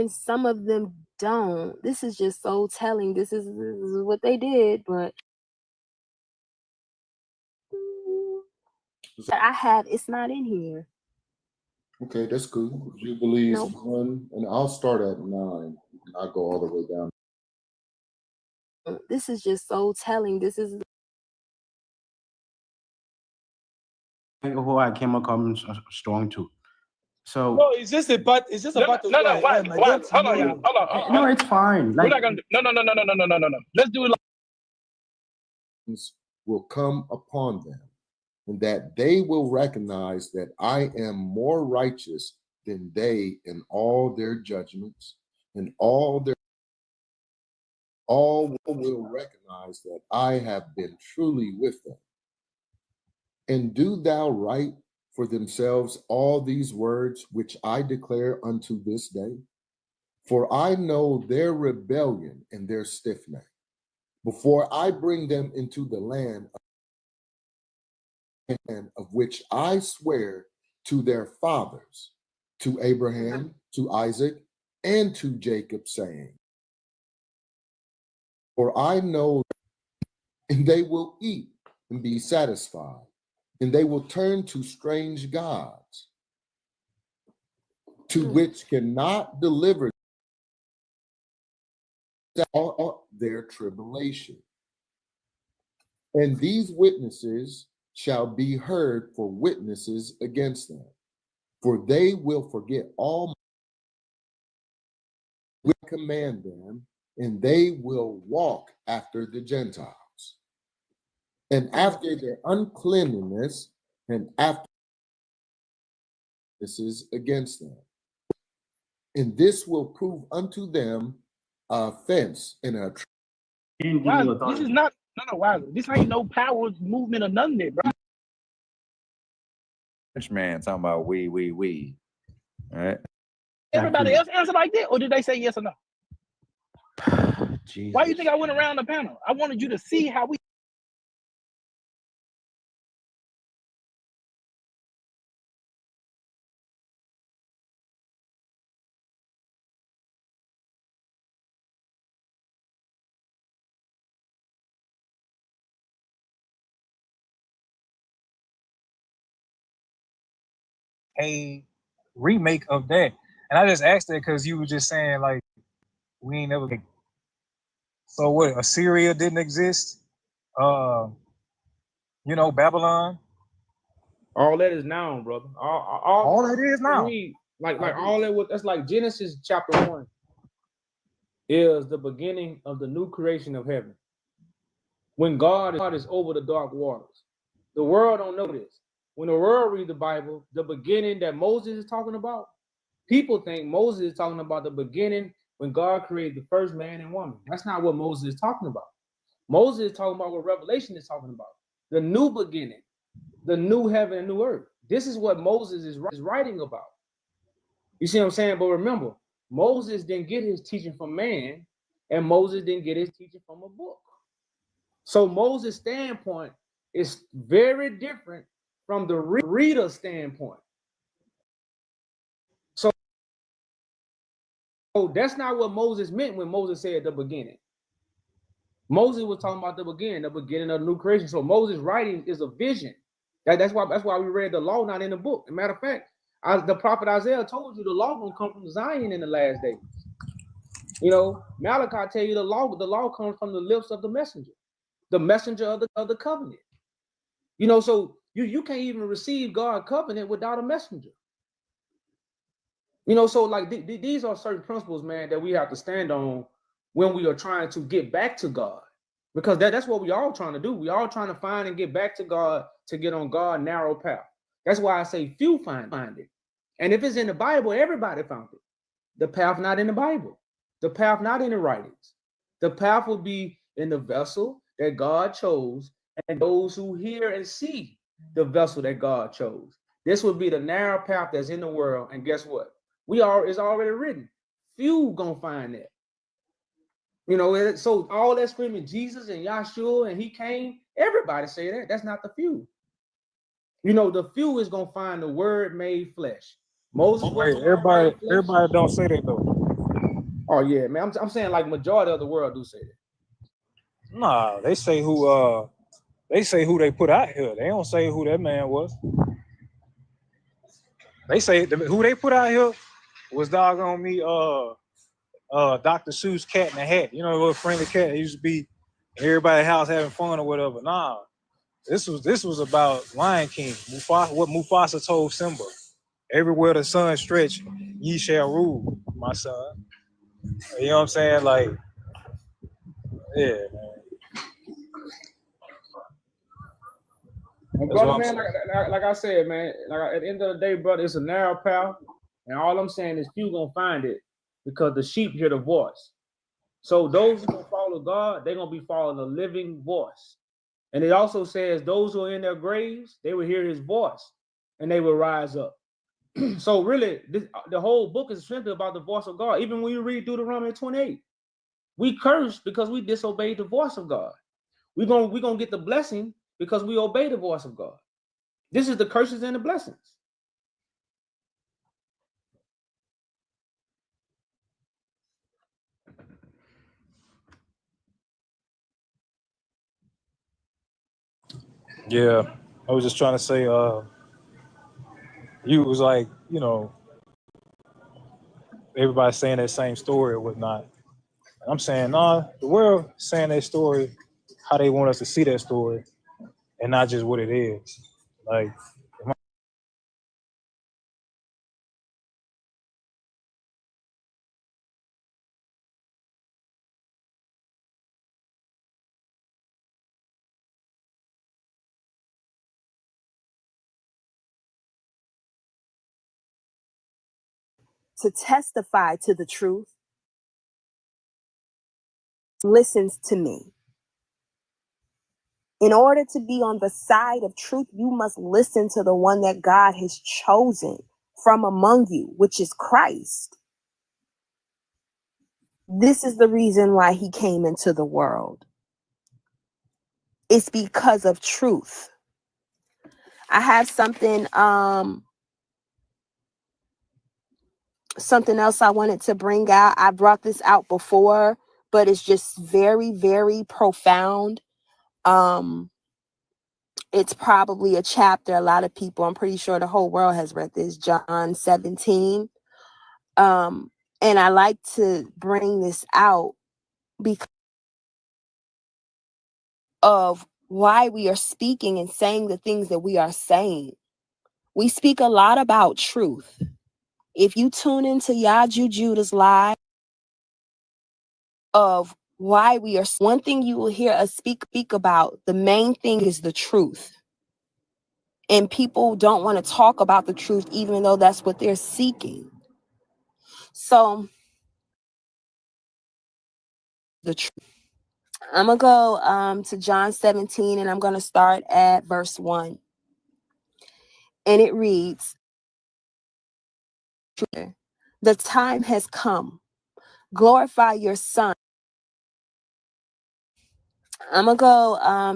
and some of them don't. This is just so telling. This is what they did, but that I have, it's not in here. Okay, that's cool. Jubilees Nope. 1, and I'll start at 9. And I'll go all the way down. This is just so telling. This is who I came across strong too. So No, it's just about. It's just about. No, why? Hold on. no, it's fine. We're Like, not gonna. No. Let's do it. Will come upon them, and that they will recognize that I am more righteous than they in all their judgments, and all will recognize that I have been truly with them. And do thou write for themselves all these words which I declare unto this day? For I know their rebellion and their stiff neck, before I bring them into the land of which I swear to their fathers, to Abraham, to Isaac, and to Jacob, saying, for I know, and they will eat and be satisfied, and they will turn to strange gods, to which cannot deliver their tribulation. And these witnesses shall be heard for witnesses against them, for they will forget all we command them, and they will walk after the Gentiles, and after their uncleanness, and after this is against them. And this will prove unto them a offense and a This is not. No. Why? This ain't no power movement or nothing, there, bro. This man talking about we. All right. Everybody else answer like that, or did they say yes or no? Jesus. Why do you think I went around the panel? I wanted you to see how we. A remake of that, and I just asked that because you were just saying like we ain't never. So what? Assyria didn't exist. Babylon. All that is now, brother. All that is now. Like all that. That's like Genesis chapter 1 is the beginning of the new creation of heaven. When God is over the dark waters, the world don't know this. When the world read the Bible, the beginning that Moses is talking about, people think Moses is talking about the beginning when God created the first man and woman. That's not what Moses is talking about. Moses is talking about what Revelation is talking about. The new beginning, the new heaven and new earth. This is what Moses is writing about. You see what I'm saying? But remember, Moses didn't get his teaching from man, and Moses didn't get his teaching from a book. So Moses' standpoint is very different from the reader's standpoint. So that's not what Moses meant when Moses said the beginning. Moses was talking about the beginning of the new creation. So Moses' writing is a vision. That's why we read the law not in the book. As a matter of fact, the prophet Isaiah told you the law gonna come from Zion in the last days. Malachi tell you the law comes from the lips of the messenger of the covenant. So you can't even receive God's covenant without a messenger. So like these are certain principles, man, that we have to stand on when we are trying to get back to God, because that's what we all trying to do. We all trying to find and get back to God, to get on God's narrow path. That's why I say few find it. And if it's in the Bible, everybody found it. The path not in the Bible. The path not in the writings. The path will be in the vessel that God chose, and those who hear and see the vessel that God chose. This would be the narrow path that's in the world. And guess what? It's already written. Few gonna find that. So all that screaming Jesus and Yahshua and he came, everybody say that. That's not the few. The few is gonna find the word made flesh. Moses. Everybody don't say that though. Oh yeah, man. I'm saying like majority of the world do say that. Nah, they say who they put out here. They don't say who that man was. They say who they put out here was doggone me, Dr. Seuss Cat in the Hat. You know, a little friendly cat that used to be in everybody's house having fun or whatever. Nah, this was about Lion King. What Mufasa told Simba. Everywhere the sun stretch, ye shall rule, my son. You know what I'm saying? Like, yeah, man. And brother, man, like I said, man, like at the end of the day, brother, it's a narrow path, and all I'm saying is few gonna find it because the sheep hear the voice. So those who gonna follow God, they're gonna be following the living voice. And it also says those who are in their graves, they will hear his voice and they will rise up. So really, the whole book is simply about the voice of God. Even when you read Deuteronomy 28, we cursed because we disobeyed the voice of God. We're gonna get the blessing because we obey the voice of God. This is the curses and the blessings. Yeah, I was just trying to say, you was like, you know, everybody saying that same story or whatnot. I'm saying, nah, the world saying that story, how they want us to see that story, and not just what it is. Like, To testify to the truth, listens to me. In order to be on the side of truth, you must listen to the one that God has chosen from among you, which is Christ. This is the reason why he came into the world. It's because of truth. I have something else I wanted to bring out. I brought this out before, but it's just very, very profound. It's probably a chapter a lot of people, I'm pretty sure the whole world has read this, John 17. And I like to bring this out because of why we are speaking and saying the things that we are saying. We speak a lot about truth. If you tune into Yaju Judah's live of why we are, one thing you will hear us speak about, the main thing is the truth. And people don't want to talk about the truth, even though that's what they're seeking. So the truth. I'm going to go to John 17, and I'm going to start at verse 1. And it reads, the time has come. Glorify your son. I'm going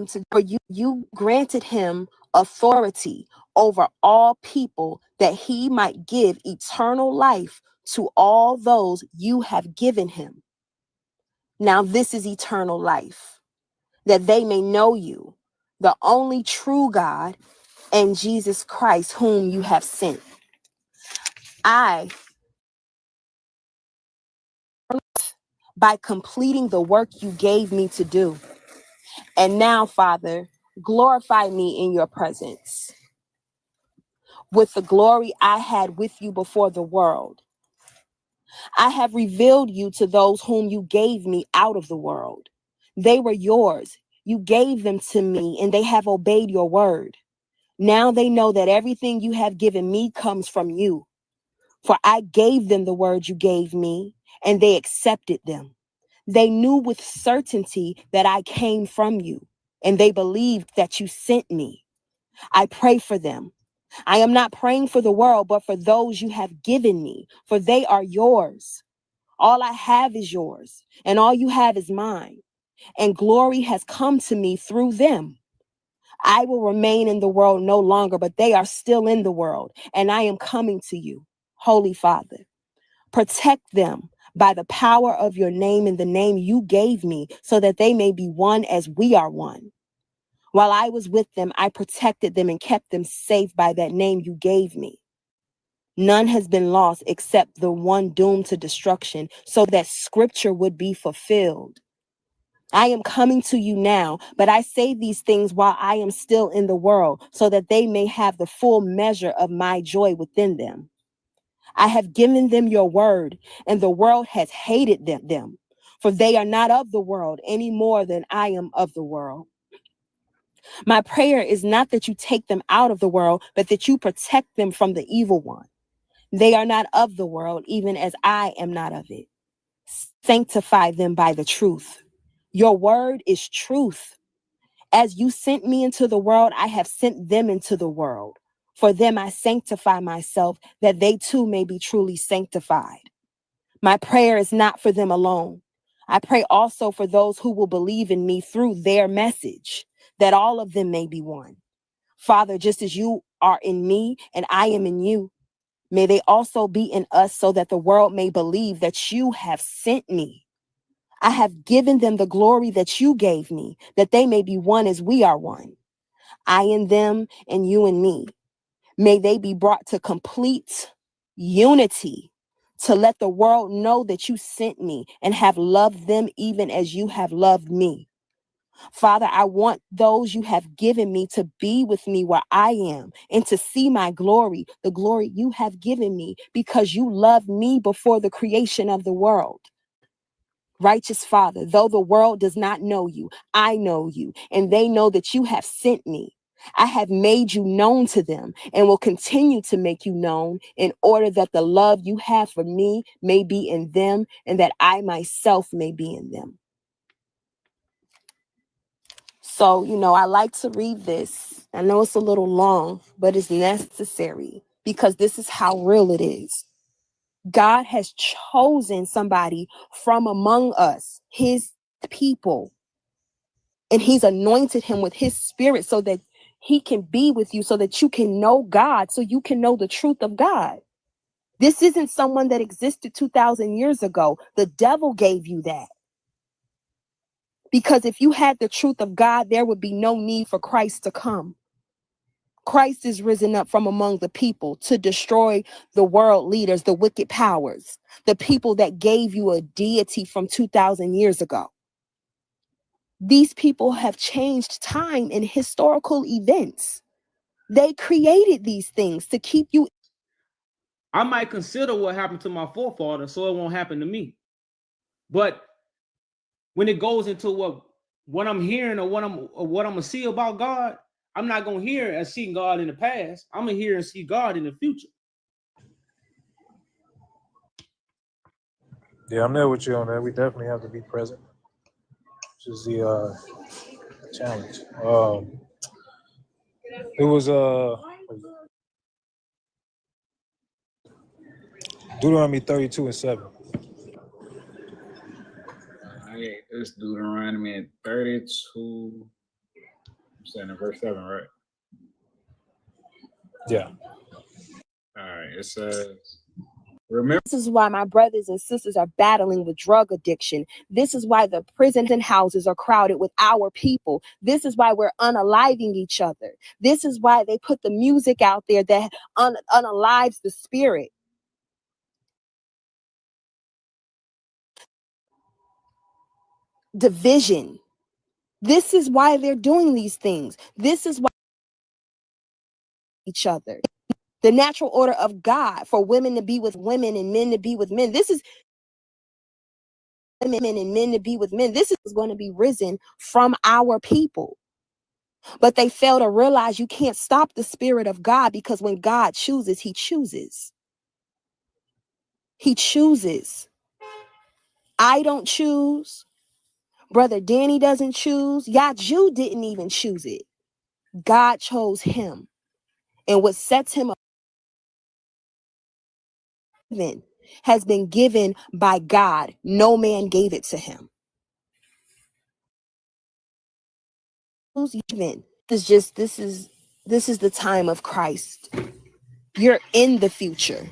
to go to you granted him authority over all people that he might give eternal life to all those you have given him. Now this is eternal life, that they may know you, the only true God, and Jesus Christ, whom you have sent. By completing the work you gave me to do. And now, Father, glorify me in your presence with the glory I had with you before the world. I have revealed you to those whom you gave me out of the world. They were yours. You gave them to me, and they have obeyed your word. Now they know that everything you have given me comes from you. For I gave them the word you gave me, and they accepted them. They knew with certainty that I came from you, and they believed that you sent me. I pray for them. I am not praying for the world, but for those you have given me, for they are yours. All I have is yours, and all you have is mine. And glory has come to me through them. I will remain in the world no longer, but they are still in the world, and I am coming to you. Holy Father, protect them by the power of your name and the name you gave me, so that they may be one as we are one. While I was with them, I protected them and kept them safe by that name you gave me. None has been lost except the one doomed to destruction, so that scripture would be fulfilled. I am coming to you now, but I say these things while I am still in the world, so that they may have the full measure of my joy within them. I have given them your word, and the world has hated them, for they are not of the world any more than I am of the world. My prayer is not that you take them out of the world, but that you protect them from the evil one. They are not of the world, even as I am not of it. Sanctify them by the truth. Your word is truth. As you sent me into the world, I have sent them into the world. For them I sanctify myself, that they too may be truly sanctified. My prayer is not for them alone. I pray also for those who will believe in me through their message, that all of them may be one. Father, just as you are in me and I am in you, may they also be in us, so that the world may believe that you have sent me. I have given them the glory that you gave me, that they may be one as we are one. I in them and you in me. May they be brought to complete unity, to let the world know that you sent me and have loved them even as you have loved me. Father, I want those you have given me to be with me where I am and to see my glory, the glory you have given me, because you loved me before the creation of the world. Righteous Father, though the world does not know you, I know you, and they know that you have sent me. I have made you known to them and will continue to make you known, in order that the love you have for me may be in them and that I myself may be in them. So, I like to read this. I know it's a little long, but it's necessary because this is how real it is. God has chosen somebody from among us, his people, and he's anointed him with his spirit so that he can be with you, so that you can know God, so you can know the truth of God. This isn't someone that existed 2,000 years ago. The devil gave you that. Because if you had the truth of God, there would be no need for Christ to come. Christ is risen up from among the people to destroy the world leaders, the wicked powers, the people that gave you a deity from 2,000 years ago. These people have changed time and historical events. They created these things to keep you. I might consider what happened to my forefather so it won't happen to me. But when it goes into what I'm hearing or what I'm gonna see about God, I'm not gonna hear and see God in the past. I'm gonna hear and see God in the future. Yeah, I'm there with you on that. We definitely have to be present, which is the challenge. It was Deuteronomy 32:7. Hey, it's Deuteronomy 32. I'm saying in verse 7, right? Yeah. All right. It says, remember. This is why my brothers and sisters are battling with drug addiction. This is why the prisons and houses are crowded with our people. This is why we're unaliving each other. This is why they put the music out there that unalives the spirit. Division. This is why they're doing these things. This is why each other. The natural order of God for women to be with women and men to be with men. This is women and men to be with men. This is going to be risen from our people. But they fail to realize you can't stop the spirit of God, because when God chooses, he chooses. He chooses. I don't choose. Brother Danny doesn't choose. Yaju didn't even choose it. God chose him. And what sets him apart has been given by God. No man gave it to him. This is the time of Christ. You're in the future.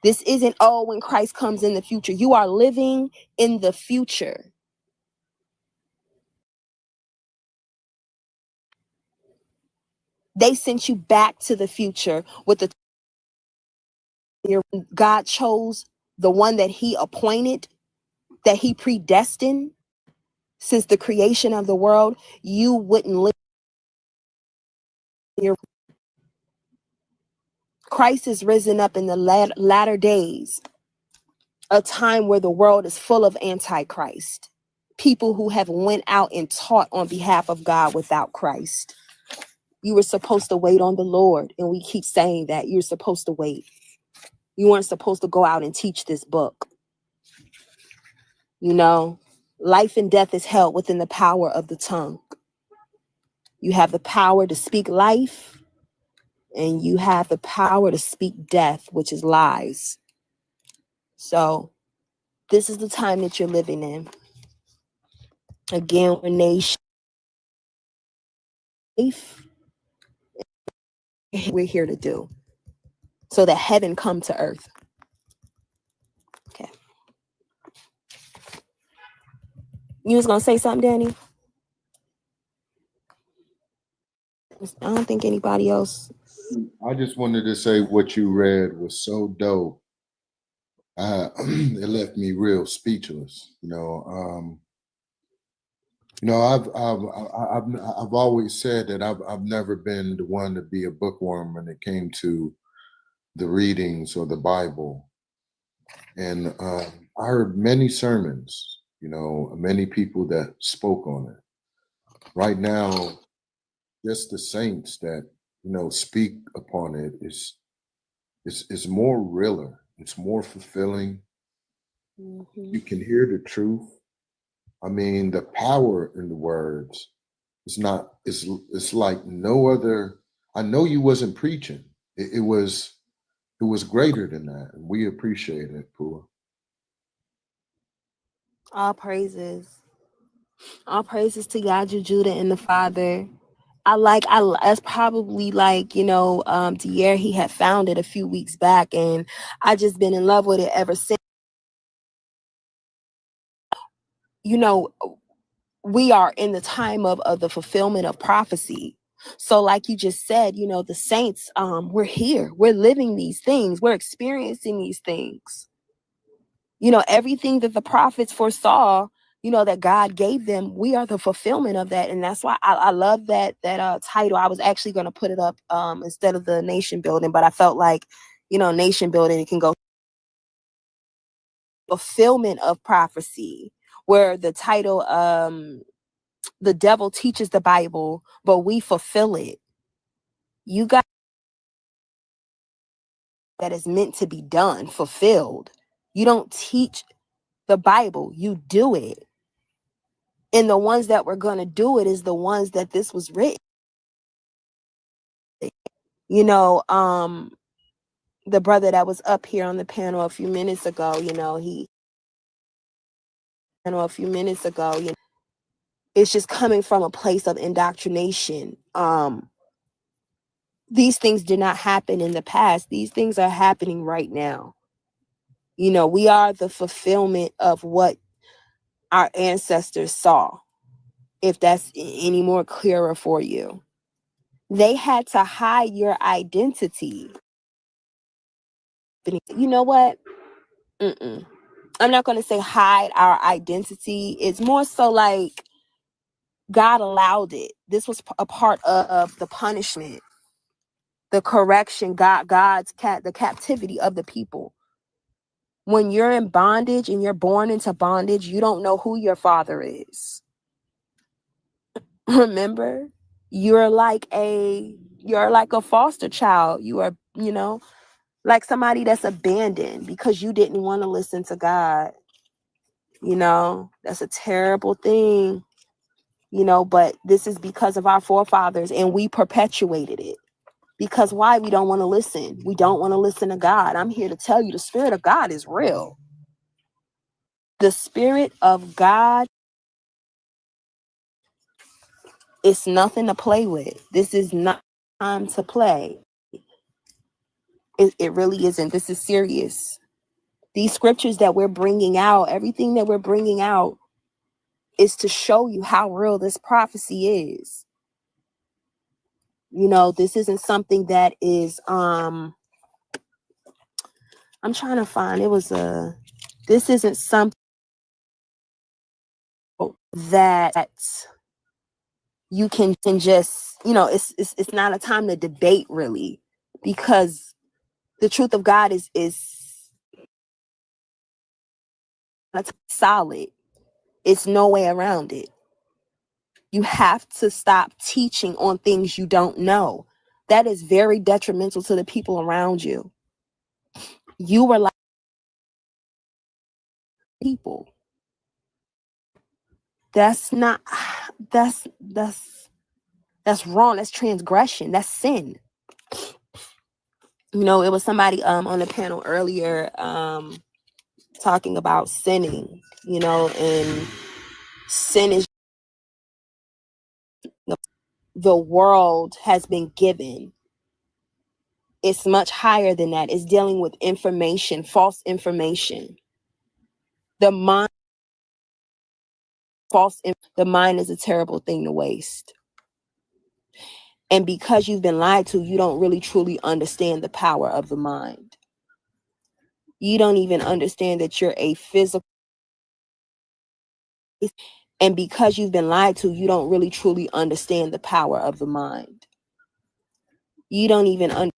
This isn't, oh, when Christ comes in the future. You are living in the future. They sent you back to the future with the God chose the one that he appointed, that he predestined since the creation of the world. You wouldn't live. Christ is risen up in the latter days, a time where the world is full of antichrist, people who have went out and taught on behalf of God without Christ. You were supposed to wait on the Lord, and we keep saying that. You're supposed to wait. You weren't supposed to go out and teach this book. You know, life and death is held within the power of the tongue. You have the power to speak life, and you have the power to speak death, which is lies. So this is the time that you're living in. Again, we're nation. We're here to do so that heaven come to earth. Okay. You was gonna say something, Danny? I don't think anybody else. I just wanted to say what you read was so dope. It left me real speechless. I've always said that I've never been the one to be a bookworm when it came to the readings or the Bible, and I heard many sermons. Many people that spoke on it. Right now, just the saints that speak upon it is more realer. It's more fulfilling. You can hear the truth. I mean, the power in the words is not. It's like no other. I know you wasn't preaching. It was greater than that, and we appreciate it, Pua. All praises to Yaju, Judah, and the Father. That's probably Dier, he had found it a few weeks back, and I just been in love with it ever since. We are in the time of the fulfillment of prophecy. So like you just said, the saints, we're here, we're living these things, we're experiencing these things. Everything that the prophets foresaw, that God gave them, we are the fulfillment of that. And that's why I love that title. I was actually going to put it up instead of the nation building, but I felt like, nation building, it can go fulfillment of prophecy, where the title, the devil teaches the Bible, but we fulfill it. You got that is meant to be done, fulfilled. You don't teach the Bible, you do it. And the ones that were going to do it is the ones that this was written. The brother that was up here on the panel a few minutes ago, it's just coming from a place of indoctrination. These things did not happen in the past. These things are happening right now. We are the fulfillment of what our ancestors saw. If that's any more clearer for you, they had to hide your identity. You know what? I'm not going to say hide our identity. It's more so like God allowed it. This was a part of the punishment, the correction, the captivity of the people. When you're in bondage and you're born into bondage, you don't know who your father is. Remember, you're like a foster child. You are, like somebody that's abandoned because you didn't want to listen to God. That's a terrible thing, but this is because of our forefathers, and we perpetuated it. Because why? We don't want to listen. We don't want to listen to God. I'm here to tell you, the Spirit of God is real. The Spirit of God, it's nothing to play with. This is not time to play. It really isn't. This is serious. These scriptures that we're bringing out, everything that we're bringing out is to show you how real this prophecy is. You know, this isn't something that is, I'm trying to find, this isn't something that you can just, you know, it's not a time to debate really, because the truth of God is solid. It's no way around it. You have to stop teaching on things you don't know. That is very detrimental to the people around you. You were like people. That's not, that's wrong. That's transgression. That's sin. You know, it was somebody on the panel earlier talking about sinning, you know, and sin is the world has been given. It's much higher than that. It's dealing with information, false information. The mind is a terrible thing to waste. And because you've been lied to, you don't really truly understand the power of the mind. You don't even understand that you're a physical. And because you've been lied to, you don't really truly understand the power of the mind. You don't even understand.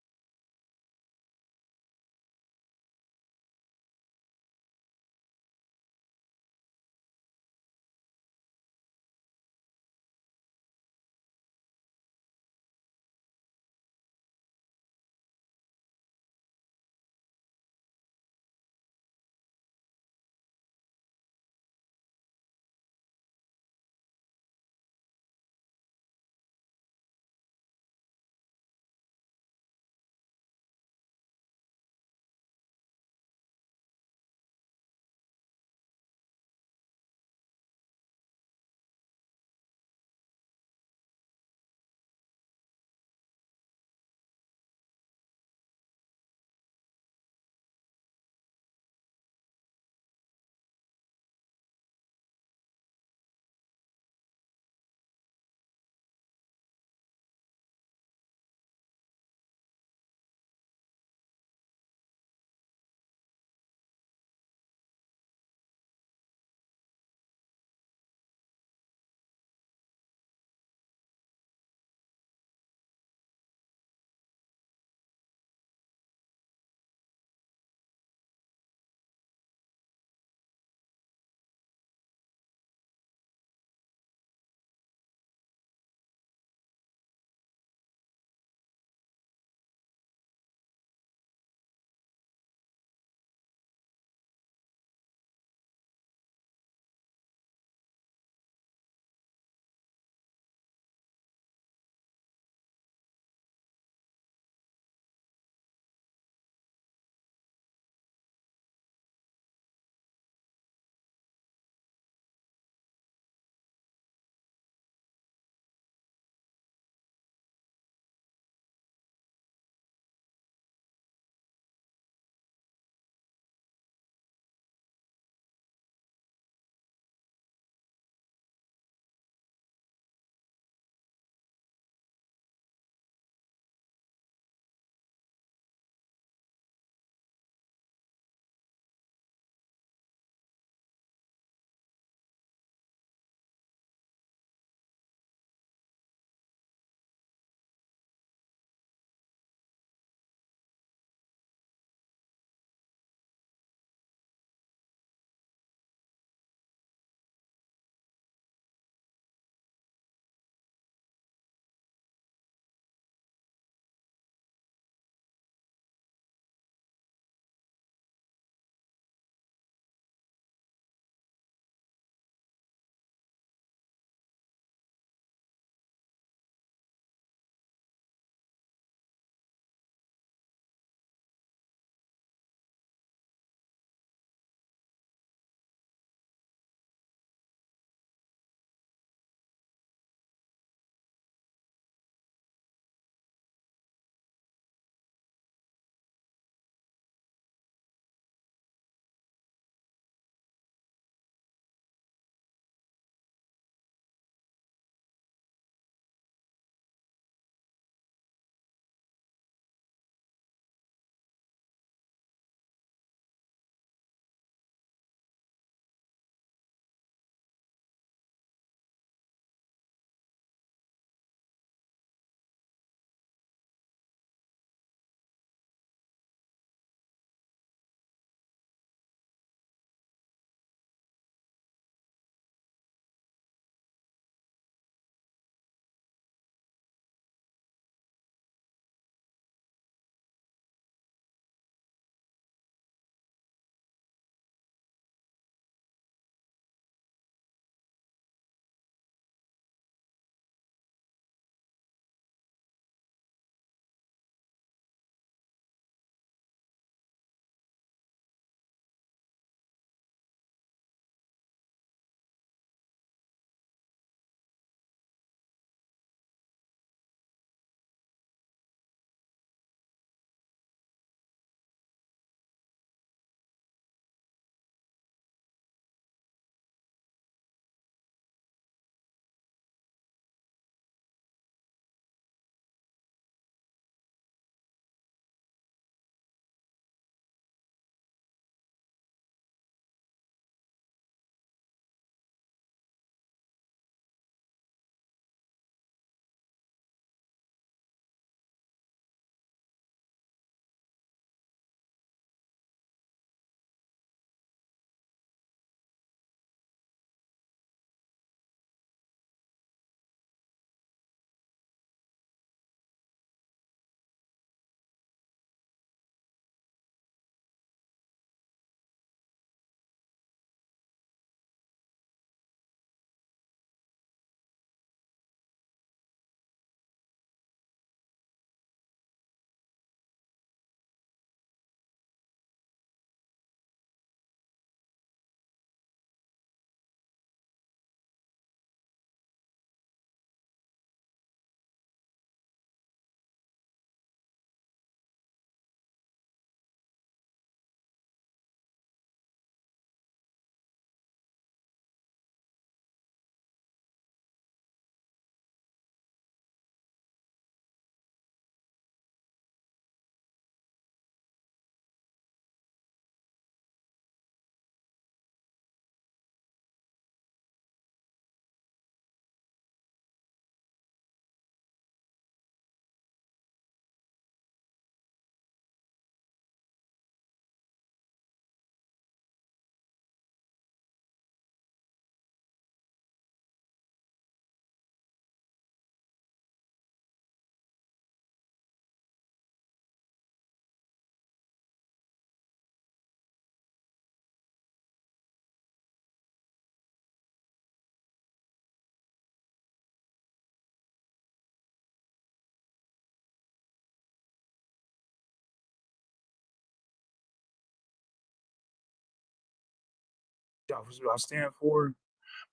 I stand for.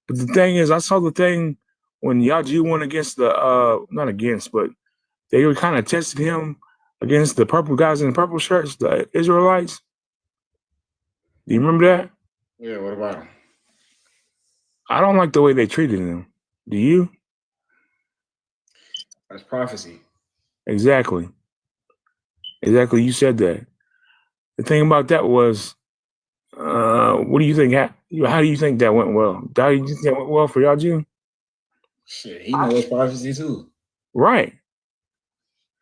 But the thing is, I saw the thing when Yaju went against the not against, but they were kind of testing him against the purple guys in the purple shirts, the Israelites. Do you remember that? Yeah, what about him? I don't like the way they treated him. Do you? That's prophecy. Exactly. Exactly. You said that. The thing about that was, what do you think? How do you think that went well? How do you think that went well for y'all, June? Shit, he knows prophecy too. Right.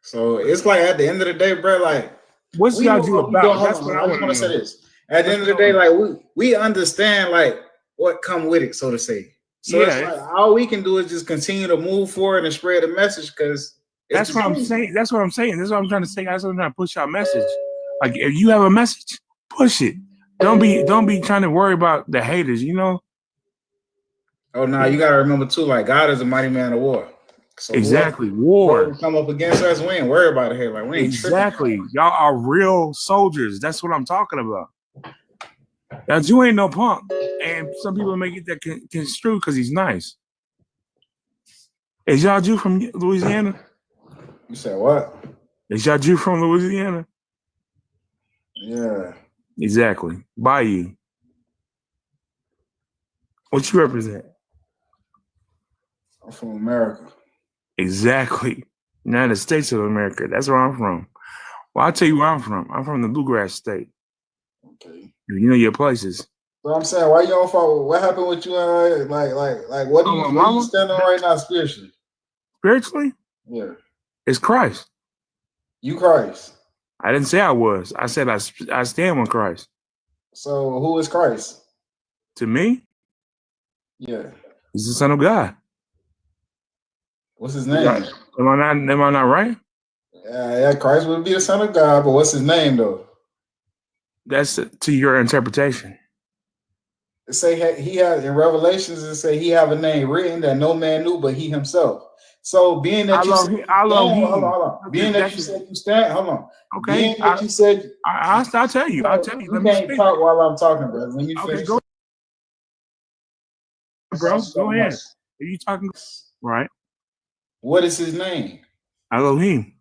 So it's like at the end of the day, bro, like what's y'all do about? That's what I just want to say know. this. At the end of the day, like we understand like what come with it, so to say. So Yeah. it's like all we can do is just continue to move forward and spread the message because That's what I'm saying. That's what I'm saying. That's what I'm trying to say. That's what I'm trying to push our message. Like if you have a message, push it. Don't be trying to worry about the haters, you know? Oh no, you gotta remember too, like God is a mighty man of war. So Exactly. whoever War. come up against us, we ain't worried about it here. Like we ain't Exactly. tripping. Y'all are real soldiers. That's what I'm talking about. Now, you ain't no punk. And some people make it that construed because he's nice. Is y'all Jew from Louisiana? You said what? Is y'all Jew from Louisiana? Yeah. Exactly. Bayou. What you represent? I'm from America. Exactly. United States of America. That's where I'm from. Well, I'll tell you where I'm from. I'm from the Bluegrass State. Okay. You know your places. So I'm saying, why you don't follow? What happened with you? Like, what do you, where you stand on right now spiritually? Spiritually? Yeah. It's Christ. You Christ. I didn't say I was. I said I stand with Christ. So who is Christ? To me, Yeah. he's the Son of God. What's his name? Am I not right? Yeah, Christ would be the Son of God, but what's his name though? That's to your interpretation. It say he has in Revelations. It say he have a name written that no man knew but he himself. So being that you said, hold on. Being that you said you stand, hold on. Okay. Being that you said, I'll tell you. I'll tell you. You can't talk while I'm talking, bro. Let me finish. Okay, go, bro. Go ahead. Are you talking? Right. What is his name? Elohim.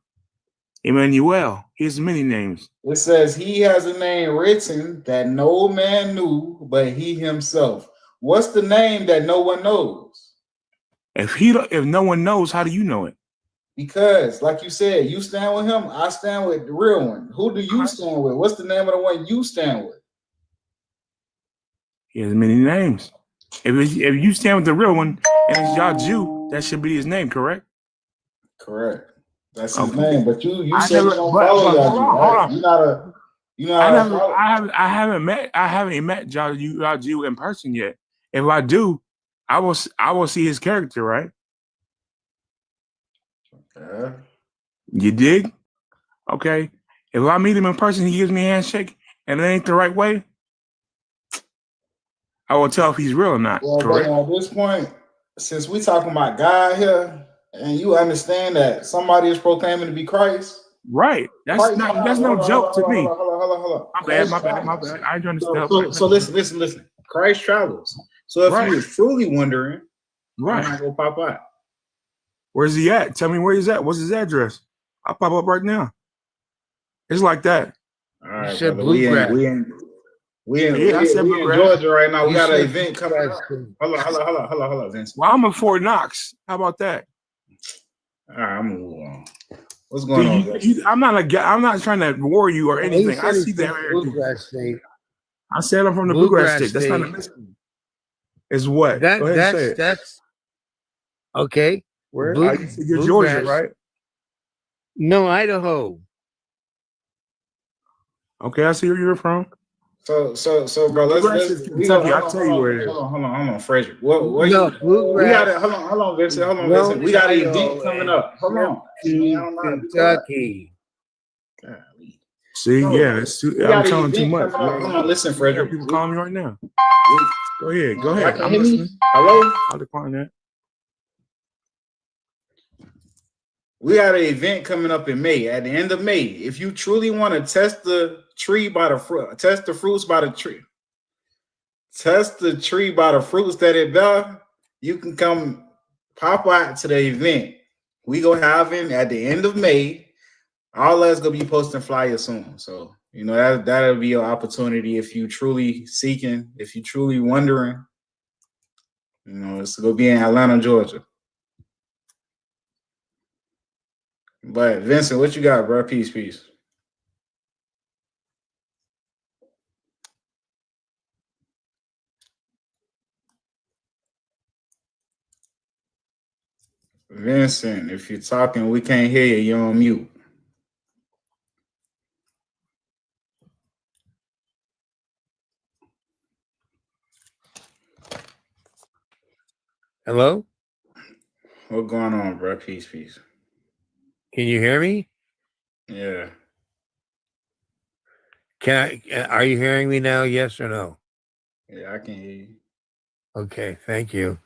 Emmanuel. He has many names. It says he has a name written that no man knew but he himself. What's the name that no one knows? If no one knows, how do you know it? Because, like you said, you stand with him. I stand with the real one. Who do you stand with? What's the name of the one you stand with? He has many names. If you stand with the real one and it's Yah Jew, that should be his name, correct? Correct. That's his name. But you said never, you don't follow Yah Jew, right? Hold on. You're not I haven't met Yah Jew in person yet. If I do, I will see his character, right? Yeah. You dig? Okay. If I meet him in person, he gives me a handshake, and it ain't the right way, I will tell if he's real or not. Well, correct? at this point, since we talking about God here, and you understand that somebody is proclaiming to be Christ, right? That's no joke to me. Hold on. My bad. I understand. So listen. Christ travels. So if you're truly wondering, right, why not go pop out? Where's he at? Tell me where he's at. What's his address? I'll pop up right now. It's like that. All right, brother. We in Georgia right now. We got an event coming up. Hold on, Vince. Well, I'm in Fort Knox. How about that? All right, I'm gonna move on. What's going on? I'm not trying to worry you or anything. I see that. I said I'm from the Bluegrass State. That's not a mystery. Is what? That's okay. Where? You're Georgia, right? No, Idaho. Okay, I see where you're from. So, bro, let's Kentucky. I'll tell you where it is. Hold on, Frederick. Hold on, Vincent. We got an event coming up. Hold on. Kentucky. See, yeah, I'm telling too much. Hold on, listen, Frederick. People calling me right now. Go ahead. I'm listening. Hello? I'll decline that. We got an event coming up in May. At the end of May, if you truly want to test the tree by the fruit, test the fruits by the tree. test the tree by the fruits that it bear, you can come pop out to the event. We go having at the end of May. All that's gonna be posting flyers soon. So that'll be your opportunity if you truly seeking, if you truly wondering. It's gonna be in Atlanta, Georgia. But Vincent, what you got, bro? Peace. Vincent, if you're talking, we can't hear you. You're on mute. Hello? What's going on, bro? Peace. Can you hear me? Yeah. Are you hearing me now? Yes or no? Yeah, I can hear you. Okay, thank you.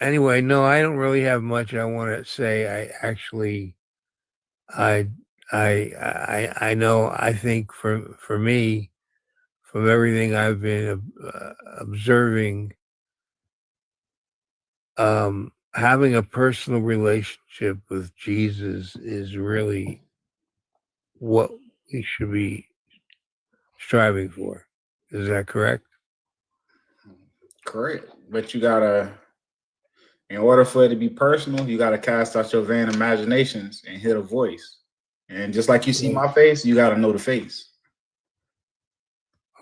Anyway, no, I don't really have much I want to say. I know, I think for me, from everything I've been observing, having a personal relationship with Jesus is really what we should be striving for. Is that correct? Correct. But you gotta, in order for it to be personal, you gotta cast out your vain imaginations and hear the voice. And just like you see my face, you gotta know the face.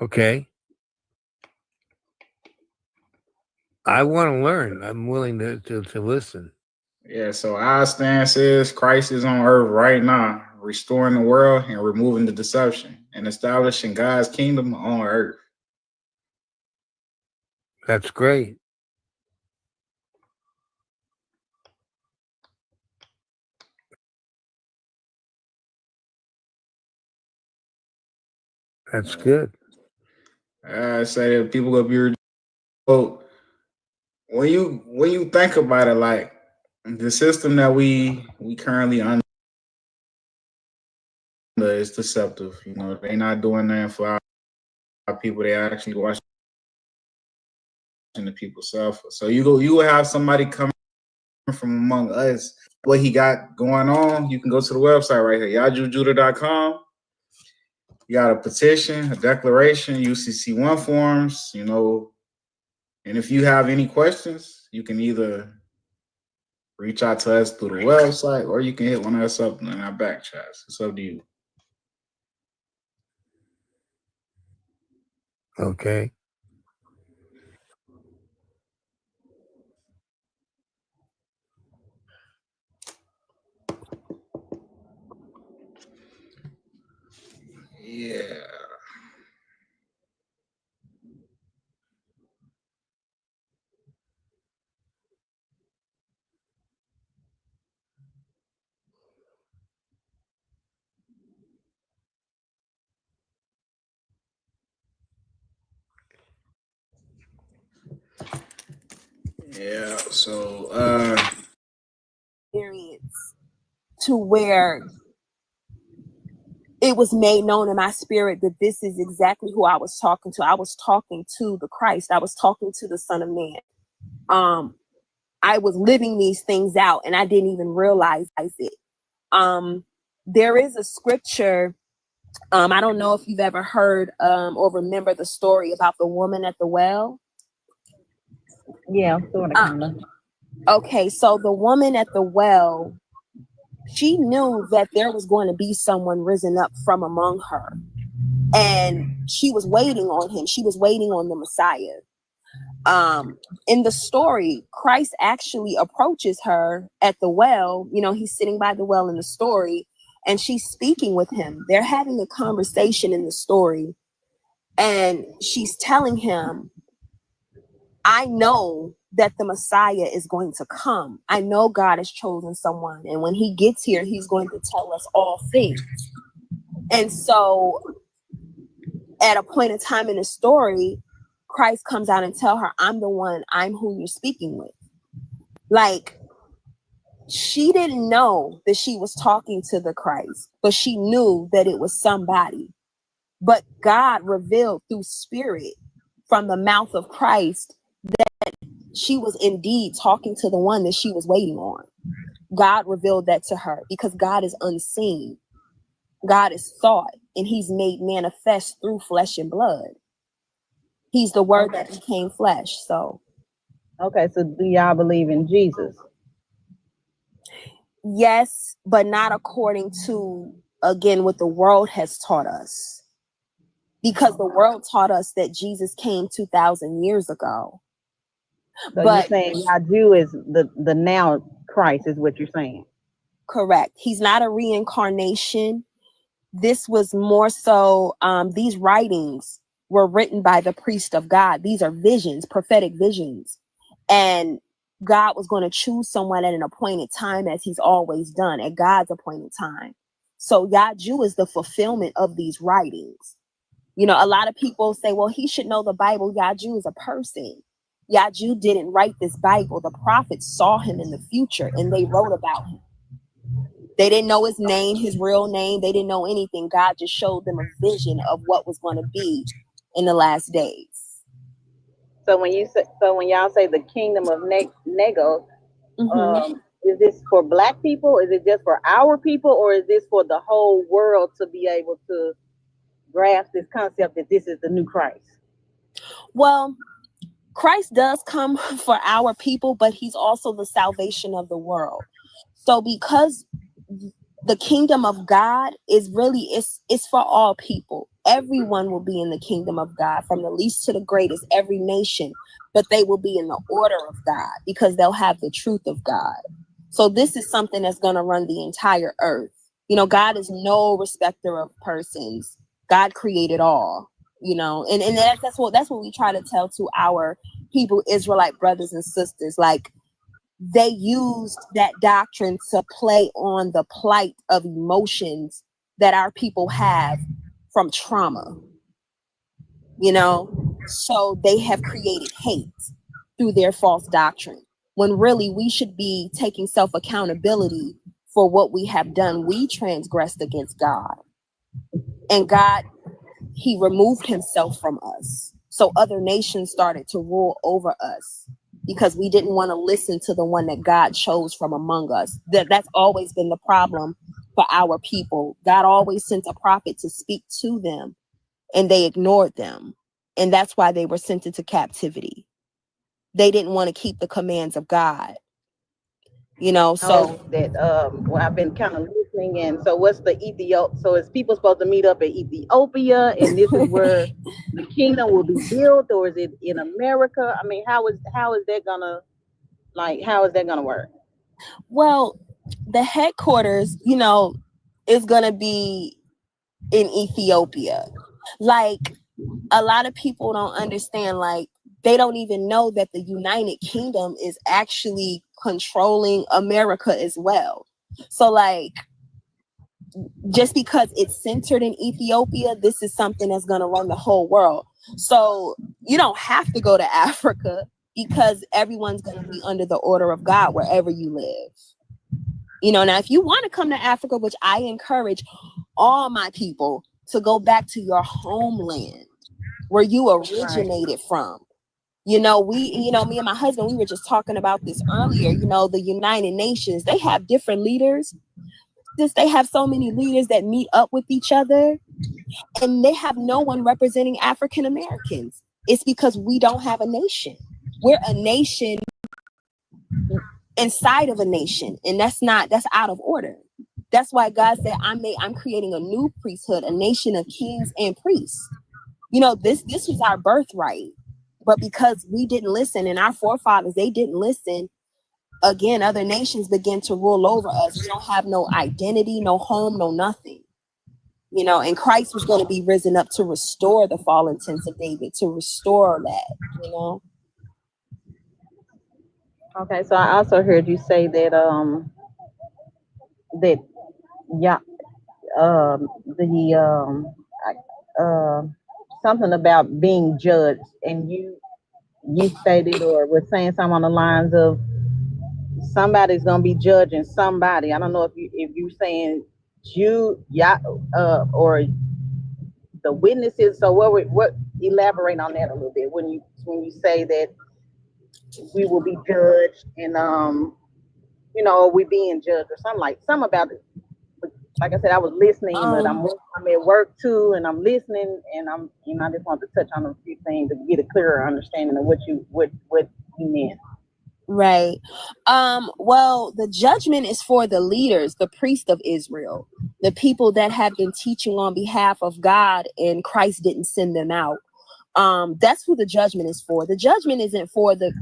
Okay. I want to learn. I'm willing to listen. Yeah, so our stance is Christ is on earth right now, restoring the world and removing the deception and establishing God's kingdom on earth. That's great. That's good. I say that people gonna be when you think about it, like the system that we currently under is deceptive. They're not doing that for our people. They actually watching the people suffer. So you will have somebody coming from among us. What he got going on, you can go to the website right here, yajujudah.com. You got a petition, a declaration, UCC1 forms, and if you have any questions, you can either reach out to us through the website or you can hit one of us up in our back chats. It's up to you. Okay. Yeah. Yeah, so Experience to where it was made known in my spirit that this is exactly who I was talking to. I was talking to the Christ. I was talking to the Son of Man. I was living these things out and I didn't even realize it. There is a scripture. I don't know if you've ever heard or remember the story about the woman at the well. Yeah, sort of, kind of. Okay, so the woman at the well, she knew that there was going to be someone risen up from among her. And she was waiting on him. She was waiting on the Messiah. In the story, Christ actually approaches her at the well. He's sitting by the well in the story, and she's speaking with him. They're having a conversation in the story, and she's telling him, I know that the Messiah is going to come. I know God has chosen someone, and when he gets here, he's going to tell us all things. And so at a point in time in the story, Christ comes out and tell her, I'm the one, I'm who you're speaking with. Like, she didn't know that she was talking to the Christ, but she knew that it was somebody. But God revealed through spirit from the mouth of Christ that she was indeed talking to the one that she was waiting on. God revealed that to her because God is unseen. God is thought, and he's made manifest through flesh and blood. He's the word that became flesh. So, Okay, so do y'all believe in Jesus? yes, but not according to, again, what the world has taught us. Because the world taught us that Jesus came 2,000 years ago. So But you're saying y'all Jew is the now Christ is what you're saying? correct. He's not a reincarnation. This was more so, these writings were written by the priest of God. These are visions, prophetic visions. And God was going to choose someone at an appointed time, as he's always done, at God's appointed time. So Yah-Jew is the fulfillment of these writings. You know, a lot of people say, well, he should know the Bible. Yah-Jew is a person. Yah-Jew didn't write this Bible. The prophets saw him in the future and they wrote about him. They didn't know his name, his real name. They didn't know anything. God just showed them a vision of what was going to be in the last days. So when y'all say the kingdom of Nego, is this for Black people? Is it just for our people, or is this for the whole world to be able to grasp this concept that this is the new Christ? Well, Christ does come for our people, but he's also the salvation of the world. So because the kingdom of God is really, it's for all people. Everyone will be in the kingdom of God, from the least to the greatest, every nation, but they will be in the order of God because they'll have the truth of God. So this is something that's going to run the entire earth. You know, God is no respecter of persons. God created all, you know, and that's what we try to tell to our Hebrew Israelite brothers and sisters. Like, they used that doctrine to play on the plight of emotions that our people have from trauma, you know? So they have created hate through their false doctrine, when really we should be taking self-accountability for what we have done. We transgressed against God, and God, he removed himself from us. So other nations started to rule over us, because we didn't want to listen to the one that God chose from among us. That's always been the problem for our people. God always sent a prophet to speak to them, and they ignored them. And that's why they were sent into captivity. They didn't want to keep the commands of God. You know, so that well, I've been kind of listening, and so what's the Ethiopia? So is people supposed to meet up in Ethiopia, and this is where the kingdom will be built, or is it in America? I mean, how is that gonna work? Well, the headquarters, you know, is gonna be in Ethiopia. Like, a lot of people don't understand, like, they don't even know that the United Kingdom is actually controlling America as well. So, like, just because it's centered in Ethiopia, this is something that's going to run the whole world. So you don't have to go to Africa, because everyone's going to be under the order of God wherever you live. You know, now if you want to come to Africa, which I encourage all my people to go back to your homeland where you originated from. You know, me and my husband, we were just talking about this earlier. You know, the United Nations, they have different leaders. They have so many leaders that meet up with each other, and they have no one representing African Americans. It's because we don't have a nation. We're a nation inside of a nation, and that's out of order. That's why God said, I'm creating a new priesthood, a nation of kings and priests. You know, this was our birthright, but because we didn't listen, and our forefathers, they didn't listen, again, other nations begin to rule over us. We don't have no identity, no home, no nothing. You know, and Christ was going to be risen up to restore the fallen tents of David, to restore that, you know. Okay, so I also heard you say that something about being judged, and you stated or were saying something on the lines of somebody's gonna be judging somebody. I don't know if you're saying or the witnesses. So what elaborate on that a little bit when you say that we will be judged and we being judged or something about it. But like I said, I was listening, but I'm at work too, and I'm listening, and I just want to touch on a few things to get a clearer understanding of what you meant. Right. Well, the judgment is for the leaders, the priests of Israel, the people that have been teaching on behalf of God and Christ didn't send them out. That's who the judgment is for. The judgment isn't for the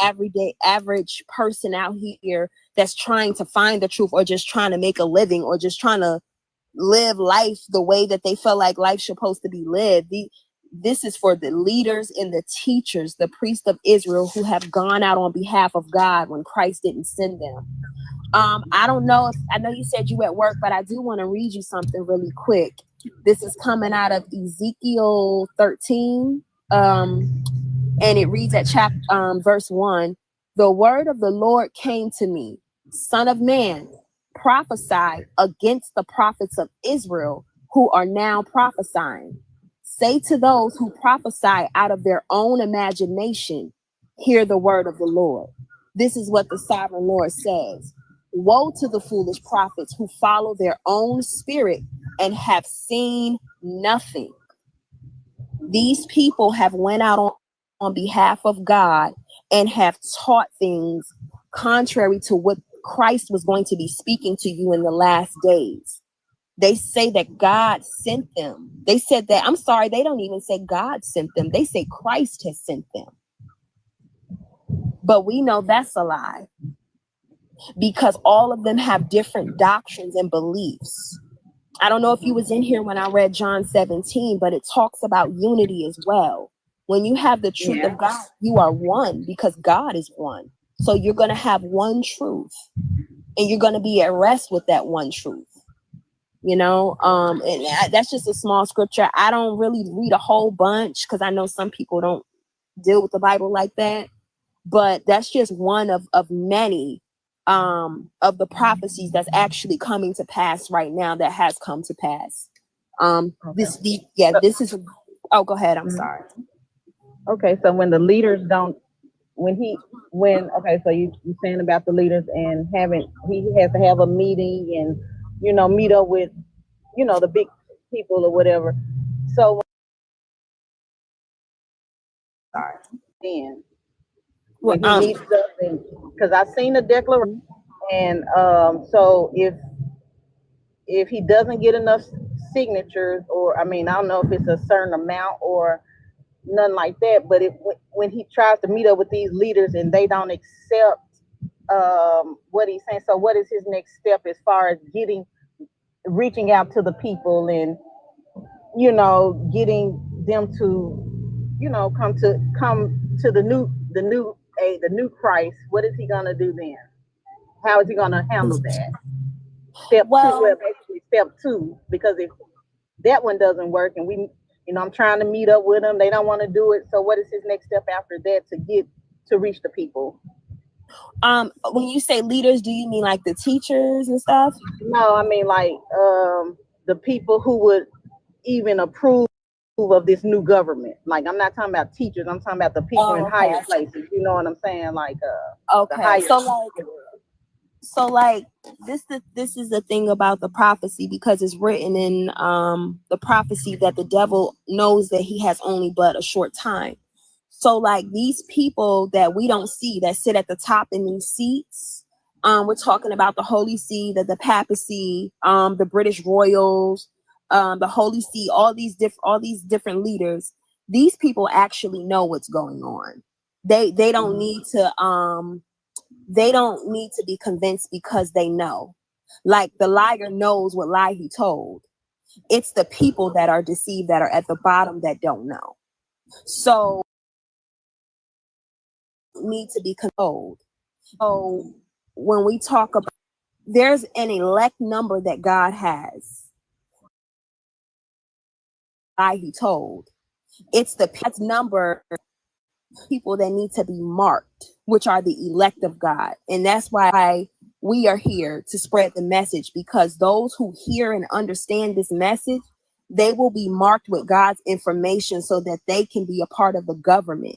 everyday average person out here that's trying to find the truth or just trying to make a living or just trying to live life the way that they feel like life's supposed to be lived. This is for the leaders and the teachers, the priests of Israel who have gone out on behalf of God when Christ didn't send them. I don't know I know you said you at work, but I do want to read you something really quick. This is coming out of Ezekiel 13, and it reads at verse 1. The word of the Lord came to me, Son of man, prophesy against the prophets of Israel who are now prophesying. Say to those who prophesy out of their own imagination, hear the word of the Lord. This is what the sovereign Lord says. Woe to the foolish prophets who follow their own spirit and have seen nothing. These people have went out on behalf of God and have taught things contrary to what Christ was going to be speaking to you in the last days. They say that God sent them. They said that, I'm sorry, they don't even say God sent them. They say Christ has sent them. But we know that's a lie because all of them have different doctrines and beliefs. I don't know if you was in here when I read John 17, but it talks about unity as well. When you have the truth of God, you are one because God is one. So you're going to have one truth and you're going to be at rest with that one truth. And that's just a small scripture. I don't really read a whole bunch because I know some people don't deal with the Bible like that. But that's just one of many of the prophecies that's actually coming to pass right now that has come to pass. This is go ahead. I'm sorry. Okay, so when the leaders don't, so you're saying about the leaders and he has to have a meeting and, meet up with, the big people or whatever. So, then when he meets up, because I've seen the declaration, and so if he doesn't get enough signatures, or I don't know if it's a certain amount or nothing like that, but when he tries to meet up with these leaders and they don't accept what he's saying, so what is his next step as far as reaching out to the people and getting them to come to the new Christ? What is he gonna do then? How is he gonna handle that? Basically step 2, because if that one doesn't work and I'm trying to meet up with them, they don't want to do it. So what is his next step after that to reach the people? When you say leaders, do you mean like the teachers and stuff? No, I mean like the people who would even approve of this new government. Like, I'm not talking about teachers, I'm talking about the people in higher places. You know what I'm saying? Like okay, so like this is the thing about the prophecy, because it's written in the prophecy that the devil knows that he has only but a short time. So like these people that we don't see that sit at the top in these seats, we're talking about the Holy See, the papacy, the British royals, the Holy See, all these different leaders. These people actually know what's going on. They don't need to be convinced because they know. Like the liar knows what lie he told. It's the people that are deceived that are at the bottom that don't know. So need to be controlled. So when we talk about, there's an elect number that God has. He told, it's the number people that need to be marked, which are the elect of God. And that's why we are here to spread the message, because those who hear and understand this message, They will be marked with God's information so that they can be a part of the government.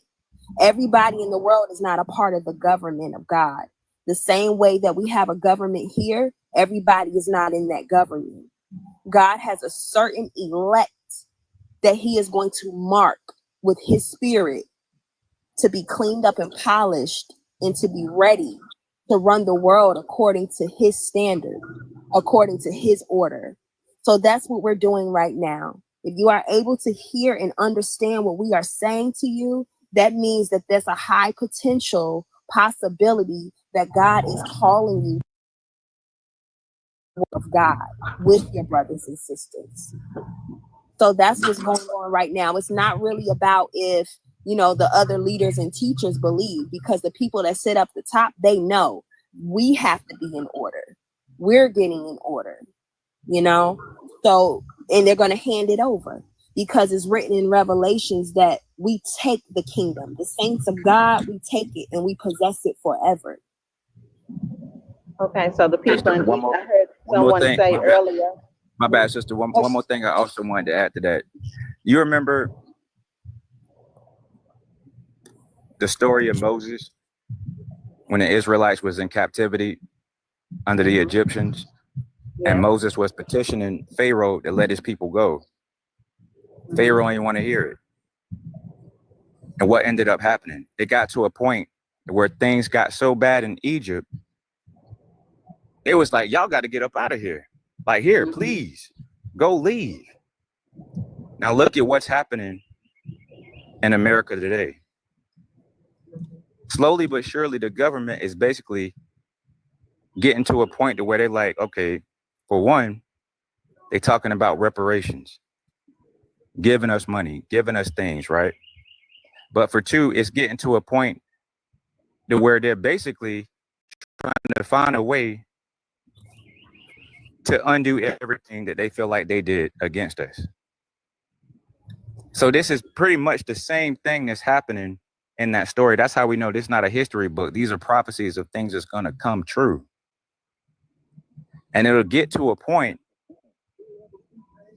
Everybody in the world is not a part of the government of God. The same way that we have a government here, everybody is not in that government. God has a certain elect that he is going to mark with his spirit to be cleaned up and polished and to be ready to run the world according to his standard, according to his order. So that's what we're doing right now. If you are able to hear and understand what we are saying to you, that means that there's a high potential possibility that God is calling you of God with your brothers and sisters. So that's what's going on right now. It's not really about if, you know, the other leaders and teachers believe, because the people that sit up the top, they know we have to be in order. We're getting in order, you know? So, and they're going to hand it over because it's written in Revelations that we take the kingdom, the saints of God, we take it and we possess it forever. Okay, so the people in One more, I heard one more someone thing. say My bad. earlier. My bad, sister. One more thing I also wanted to add to that. You remember the story of Moses when the Israelites was in captivity under the Egyptians, and Moses was petitioning Pharaoh to let his people go. Pharaoh didn't want to hear it. And what ended up happening? It got to a point where things got so bad in Egypt, it was like, y'all got to get up out of here. Like, here, please, go leave. Now look at what's happening in America today. Slowly but surely, the government is basically getting to a point to where they're like, okay, for one, they're talking about reparations, giving us money, giving us things, right? But for two, it's getting to a point to where they're basically trying to find a way to undo everything that they feel like they did against us. So this is pretty much the same thing that's happening in that story. That's how we know this is not a history book. These are prophecies of things that's going to come true. And it'll get to a point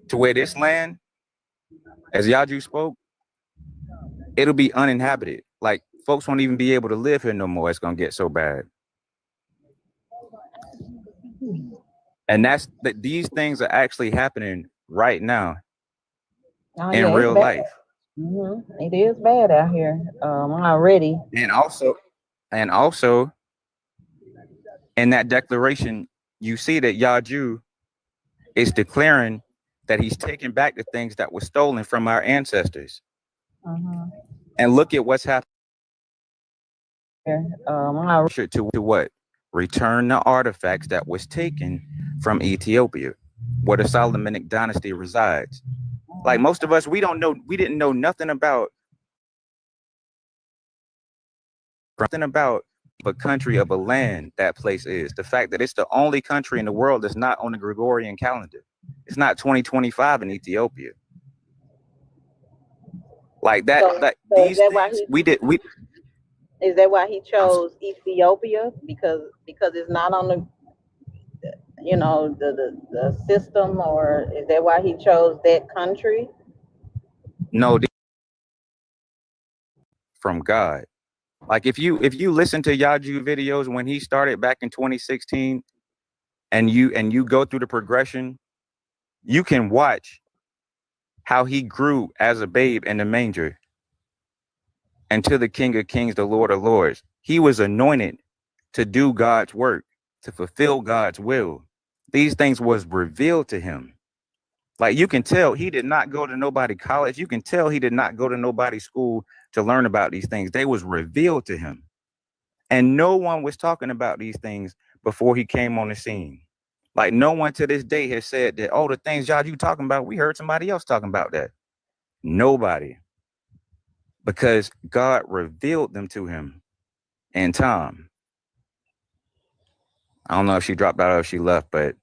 to where this land, as Yaju spoke, it'll be uninhabited. Like, folks won't even be able to live here no more. It's going to get so bad. And that's that. These things are actually happening right now in real life. It is bad out here already. And also in that declaration, you see that Yaju is declaring that he's taking back the things that were stolen from our ancestors. And look at what's happening. To what? Return the artifacts that was taken from Ethiopia, where the Solomonic dynasty resides. Like most of us, we didn't know nothing about a country of a land that place is. The fact that it's the only country in the world that's not on the Gregorian calendar. It's not 2025 in Ethiopia. Like that. So These is that things, why is that why he chose Ethiopia? Because it's not on the the system, or is that why he chose that country? No, from God. Like if you listen to Yaju videos when he started back in 2016, and you go through the progression, you can watch how he grew as a babe in the manger until the King of Kings, the Lord of Lords. He was anointed to do God's work, to fulfill God's will. These things was revealed to him. Like you can tell he did not go to nobody college. You can tell he did not go to nobody school to learn about these things. They was revealed to him. And no one was talking about these things before he came on the scene. Like no one to this day has said that, oh, the things y'all you talking about, we heard somebody else talking about that. Nobody. Because God revealed them to him in time. I don't know if she dropped out or if she left, but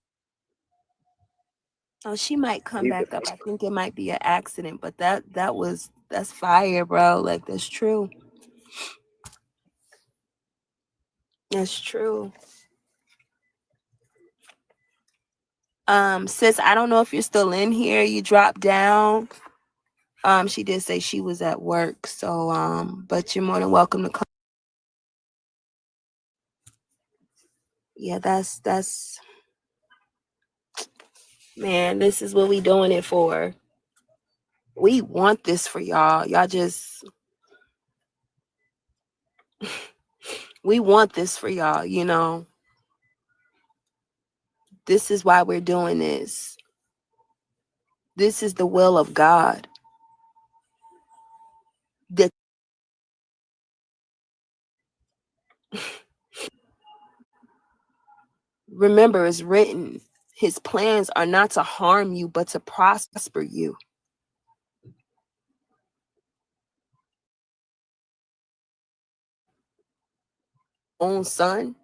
Oh, she might come back up. I think it might be an accident, but that's fire, bro. Like that's true. That's true. Sis, I don't know if you're still in here. You dropped down. She did say she was at work, so but you're more than welcome to come. Yeah, that's man, this is what we doing it for. We want this for y'all. Y'all just we want this for y'all, you know. This is why we're doing this. This is the will of God. That remember is written. His plans are not to harm you, but to prosper you. Own son.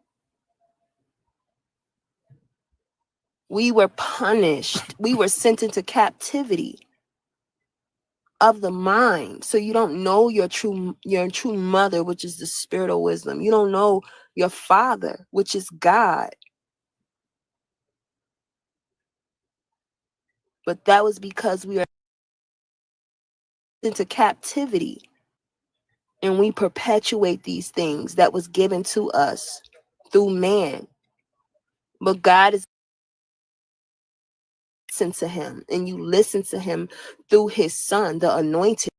We were punished. We were sent into captivity of the mind. So you don't know your true mother, which is the spirit of wisdom. You don't know your father, which is God. But that was because we are into captivity, and we perpetuate these things that was given to us through man. But God is listen to him, and you listen to him through his son, the anointed.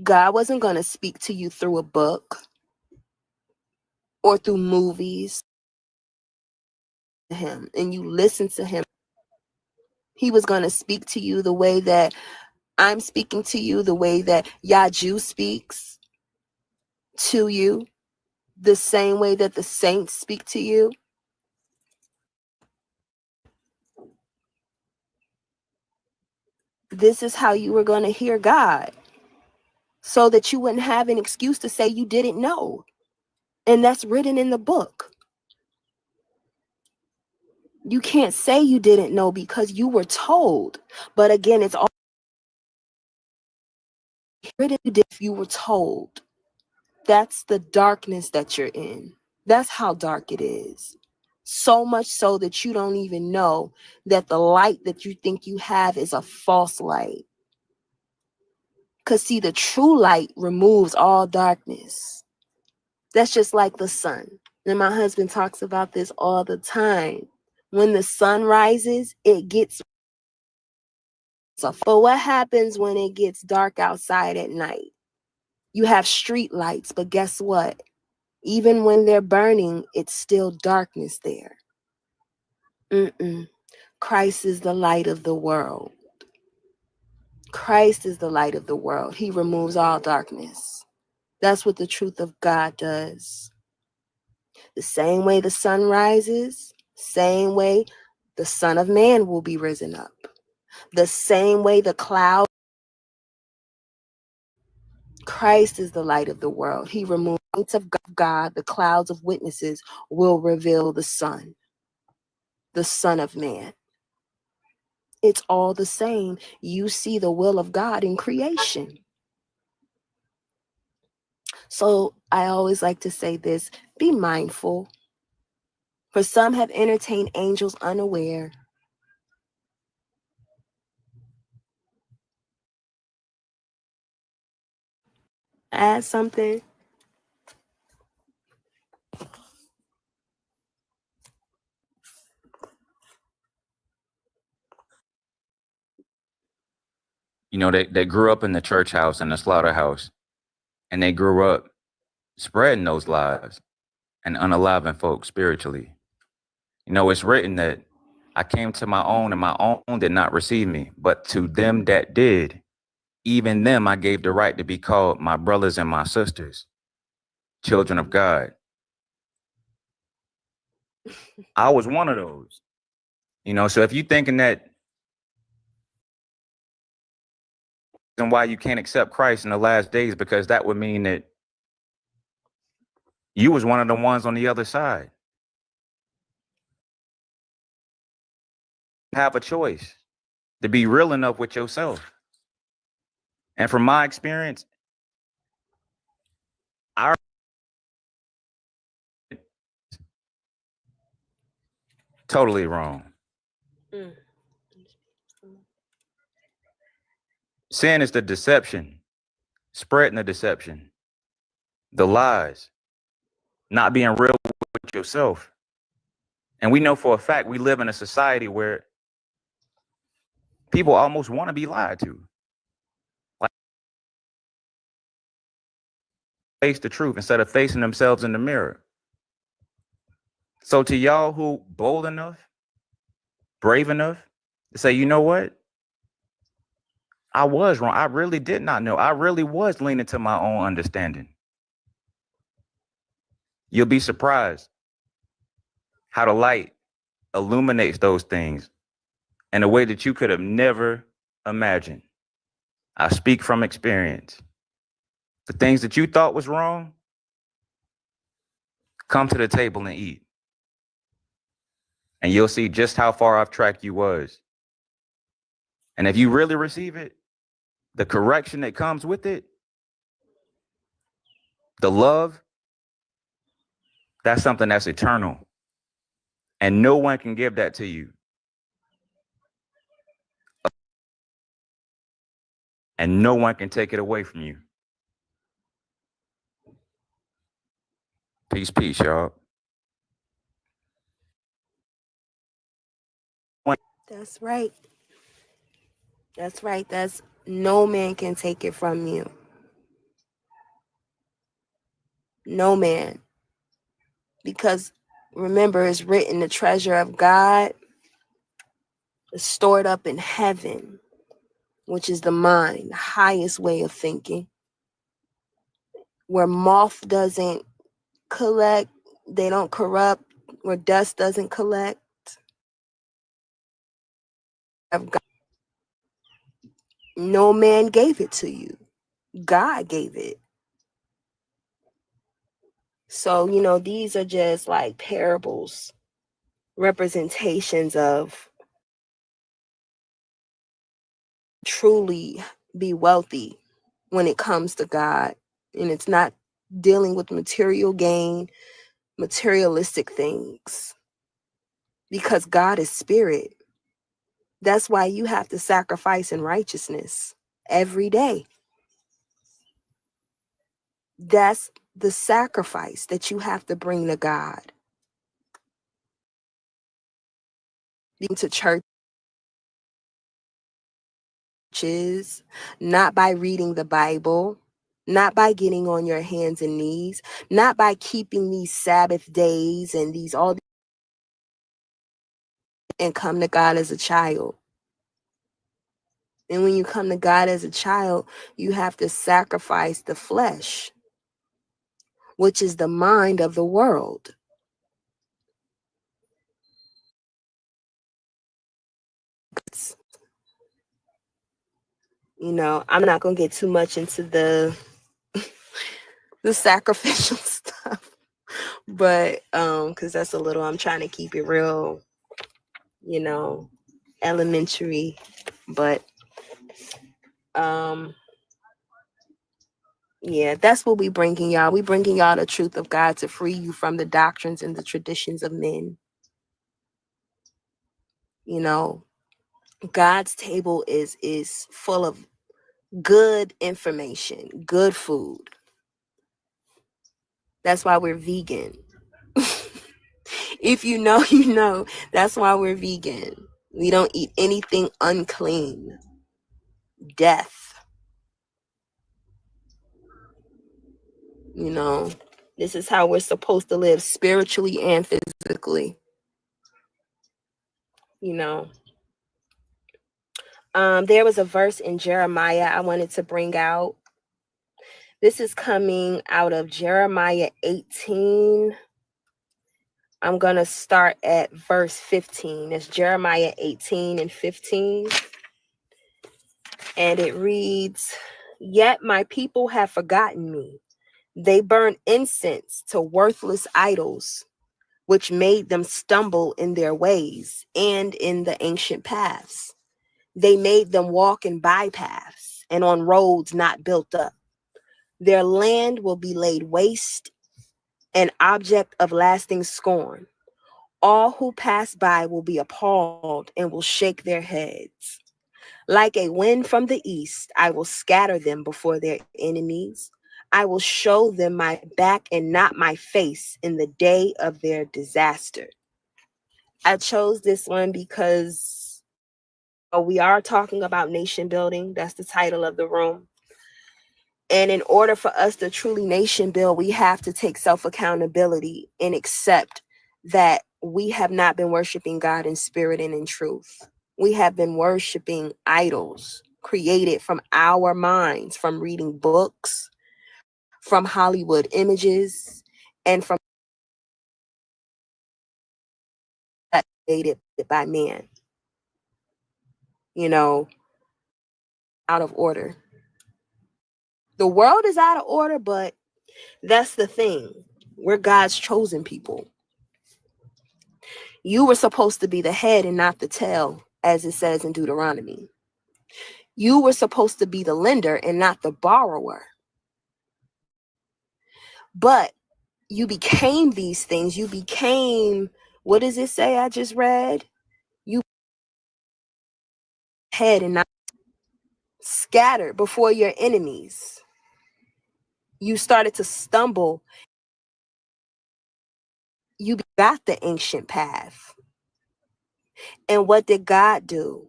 God wasn't going to speak to you through a book or through movies. Him, and you listen to him. He was going to speak to you the way that I'm speaking to you, the way that Yaju speaks to you, the same way that the saints speak to you. This is how you were going to hear God, so that you wouldn't have an excuse to say you didn't know. And that's written in the book. You can't say you didn't know because you were told. But again, it's all written if you were told. That's the darkness that you're in. That's how dark it is. So much so that you don't even know that the light that you think you have is a false light. Because see, the true light removes all darkness. That's just like the sun. And my husband talks about this all the time. When the sun rises, it gets off. But what happens when it gets dark outside at night? You have street lights, but guess what? Even when they're burning, it's still darkness there. Christ is the light of the world. Christ is the light of the world. He removes all darkness. That's what the truth of God does. The same way the sun rises, same way the Son of Man will be risen up. The same way the cloud. Christ is the light of the world. He removes the lights of God. The clouds of witnesses will reveal the Son of Man. It's all the same. You see the will of God in creation. So I always like to say this, be mindful. For some have entertained angels unaware. Add something. You know, they grew up in the church house and the slaughterhouse, and they grew up spreading those lies and unaliving folks spiritually. You know, it's written that I came to my own, and my own did not receive me, but to them that did, even them I gave the right to be called my brothers and my sisters, children of God. I was one of those. You know, so if you're thinking that and why you can't accept Christ in the last days, because that would mean that you was one of the ones on the other side. Have a choice to be real enough with yourself. And from my experience, Totally wrong. Mm. Sin is the deception, spreading the deception, the lies, not being real with yourself. And we know for a fact we live in a society where people almost want to be lied to. Like, face the truth instead of facing themselves in the mirror. So to y'all who bold enough, brave enough to say, you know what? I was wrong. I really did not know. I really was leaning to my own understanding. You'll be surprised how the light illuminates those things in a way that you could have never imagined. I speak from experience. The things that you thought was wrong, come to the table and eat. And you'll see just how far off track you was. And if you really receive it, the correction that comes with it, the love, that's something that's eternal. And no one can give that to you. And no one can take it away from you. Peace, peace, y'all. That's right. That's right. That's no man can take it from you. No man. Because remember, it's written, the treasure of God is stored up in heaven, which is the mind, the highest way of thinking, where moth doesn't collect, they don't corrupt, where dust doesn't collect. Of God. No man gave it to you. God gave it. So, you know, these are just like parables, representations of truly be wealthy when it comes to God. And it's not dealing with material gain, materialistic things, because God is spirit. That's why you have to sacrifice in righteousness every day. That's the sacrifice that you have to bring to God. Being to churches, not by reading the Bible, not by getting on your hands and knees, not by keeping these Sabbath days and these all, and come to God as a child. And when you come to God as a child, you have to sacrifice the flesh, which is the mind of the world. You know, I'm not going to get too much into the sacrificial stuff, but because that's a little, I'm trying to keep it real, you know, elementary, but yeah, that's what we bringing y'all. We bringing y'all the truth of God to free you from the doctrines and the traditions of men. You know, God's table is full of good information, good food. That's why we're vegan. If you know, you know. That's why we're vegan. We don't eat anything unclean. Death. You know, this is how we're supposed to live spiritually and physically. You know. There was a verse in Jeremiah I wanted to bring out. This is coming out of Jeremiah 18. I'm going to start at verse 15. It's Jeremiah 18 and 15. And it reads, "Yet my people have forgotten me. They burn incense to worthless idols, which made them stumble in their ways and in the ancient paths. They made them walk in bypaths and on roads not built up. Their land will be laid waste, an object of lasting scorn. All who pass by will be appalled and will shake their heads. Like a wind from the east, I will scatter them before their enemies. I will show them my back and not my face in the day of their disaster. I chose this one because we are talking about nation building. That's the title of the room. And in order for us to truly nation build, we have to take self-accountability and accept that we have not been worshiping God in spirit and in truth. We have been worshiping idols created from our minds, from reading books, from Hollywood images, and from that created by man. You know, out of order. The world is out of order, but that's the thing. We're God's chosen people. You were supposed to be the head and not the tail, as it says in Deuteronomy. You were supposed to be the lender and not the borrower. But you became these things. You became, what does it say I just read? You head and not scattered before your enemies. You started to stumble. You got the ancient path. And what did God do?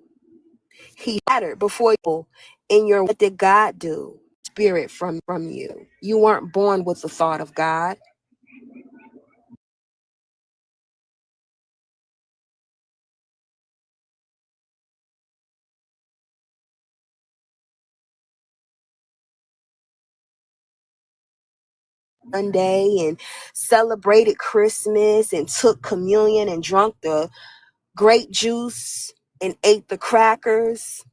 He scattered before you in your, what did God do? Spirit from you. You weren't born with the thought of God. Sunday and celebrated Christmas and took communion and drank the grape juice and ate the crackers.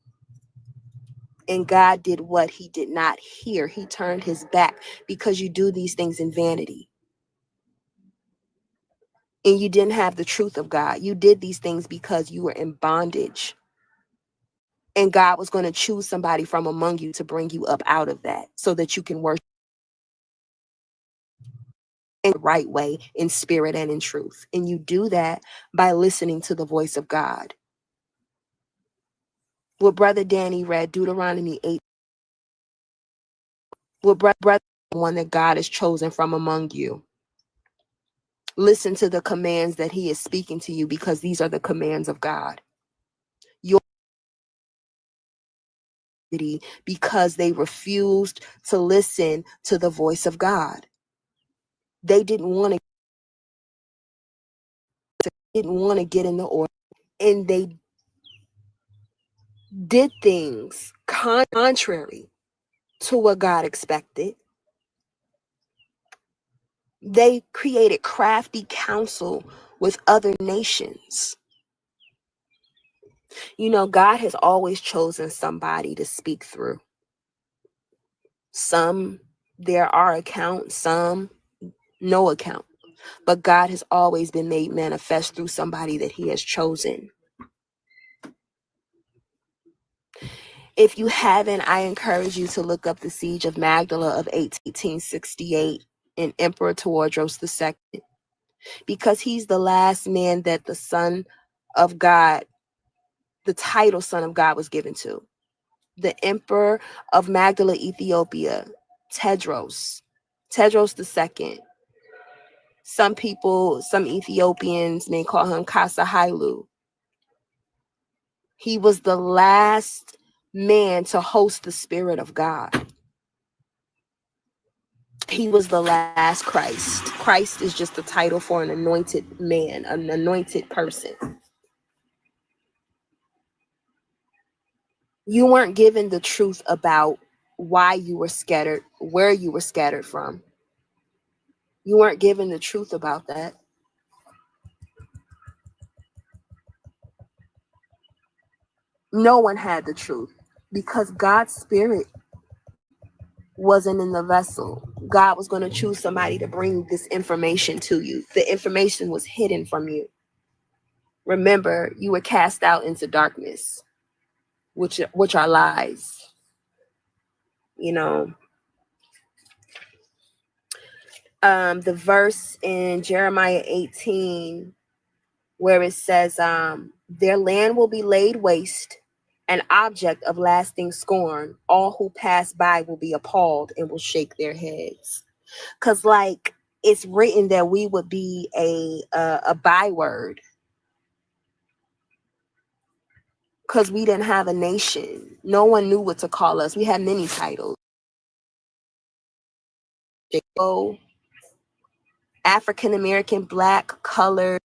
And God did what he did not hear. He turned his back because you do these things in vanity. And you didn't have the truth of God. You did these things because you were in bondage. And God was going to choose somebody from among you to bring you up out of that so that you can worship in the right way, in spirit and in truth. And you do that by listening to the voice of God. What Brother Danny read, Deuteronomy 8. What brother, one that God has chosen from among you. Listen to the commands that he is speaking to you because these are the commands of God. Your because they refused to listen to the voice of God. They didn't want to get in the order, and they did things contrary to what God expected. They created crafty counsel with other nations. You know, God has always chosen somebody to speak through. Some there are accounts, some no account. But God has always been made manifest through somebody that he has chosen. If you haven't, I encourage you to look up the Siege of Magdala of 1868 and Emperor Tewodros II, because he's the last man that the Son of God, the title Son of God, was given to. The Emperor of Magdala, Ethiopia, Tewodros II. Some people, some Ethiopians may call him Kasa Hailu. He was the last man to host the Spirit of God. He was the last Christ. Christ is just a title for an anointed man, an anointed person. You weren't given the truth about why you were scattered, where you were scattered from. You weren't given the truth about that. No one had the truth because God's Spirit wasn't in the vessel. God was going to choose somebody to bring this information to you. The information was hidden from you. Remember, you were cast out into darkness, which are lies. You know, the verse in Jeremiah 18 where it says, their land will be laid waste, an object of lasting scorn. All who pass by will be appalled and will shake their heads. Because, like, it's written that we would be a byword because we didn't have a nation. No one knew what to call us. We had many titles. African American, Black, colored.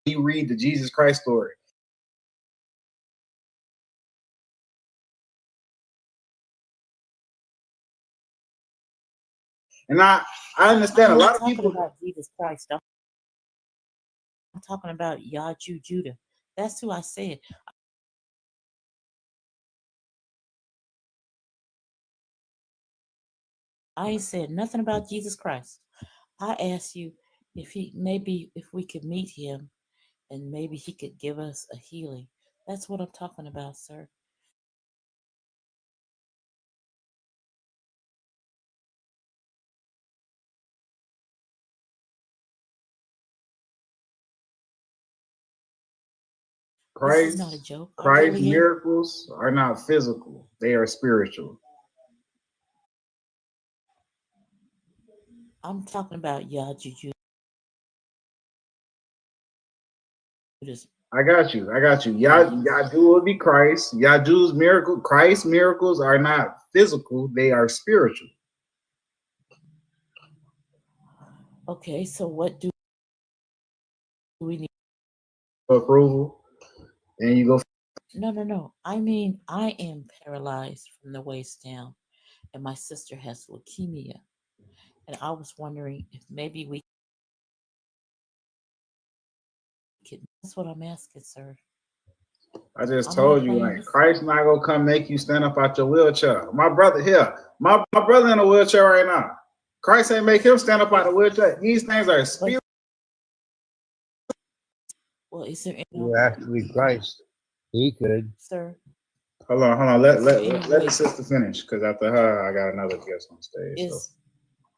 You read the Jesus Christ story. And I understand a lot of people about Jesus Christ. I'm talking about Yaju Judah. That's who I said. I ain't said nothing about Jesus Christ. I asked you if we could meet him and maybe he could give us a healing. That's what I'm talking about, sir. This is not a joke. Christ's miracles are not physical. They are spiritual. I'm talking about Yaju Judah. I got you. Yaju will be Christ. Christ's miracles are not physical. They are spiritual. Okay, so what do we need? Approval. And you go. No. I mean, I am paralyzed from the waist down, and my sister has leukemia. And I was wondering if maybe we could. That's what I'm asking, sir. I just told you, like, Christ not gonna come make you stand up out your wheelchair. My brother here, my brother in a wheelchair right now. Christ ain't make him stand up out of the wheelchair. These things are spiritual. Well, is there any, You have to be Christ. He could. sir? Hold on. Let Anyway. the sister finish, because after her, I got another guest on stage. So.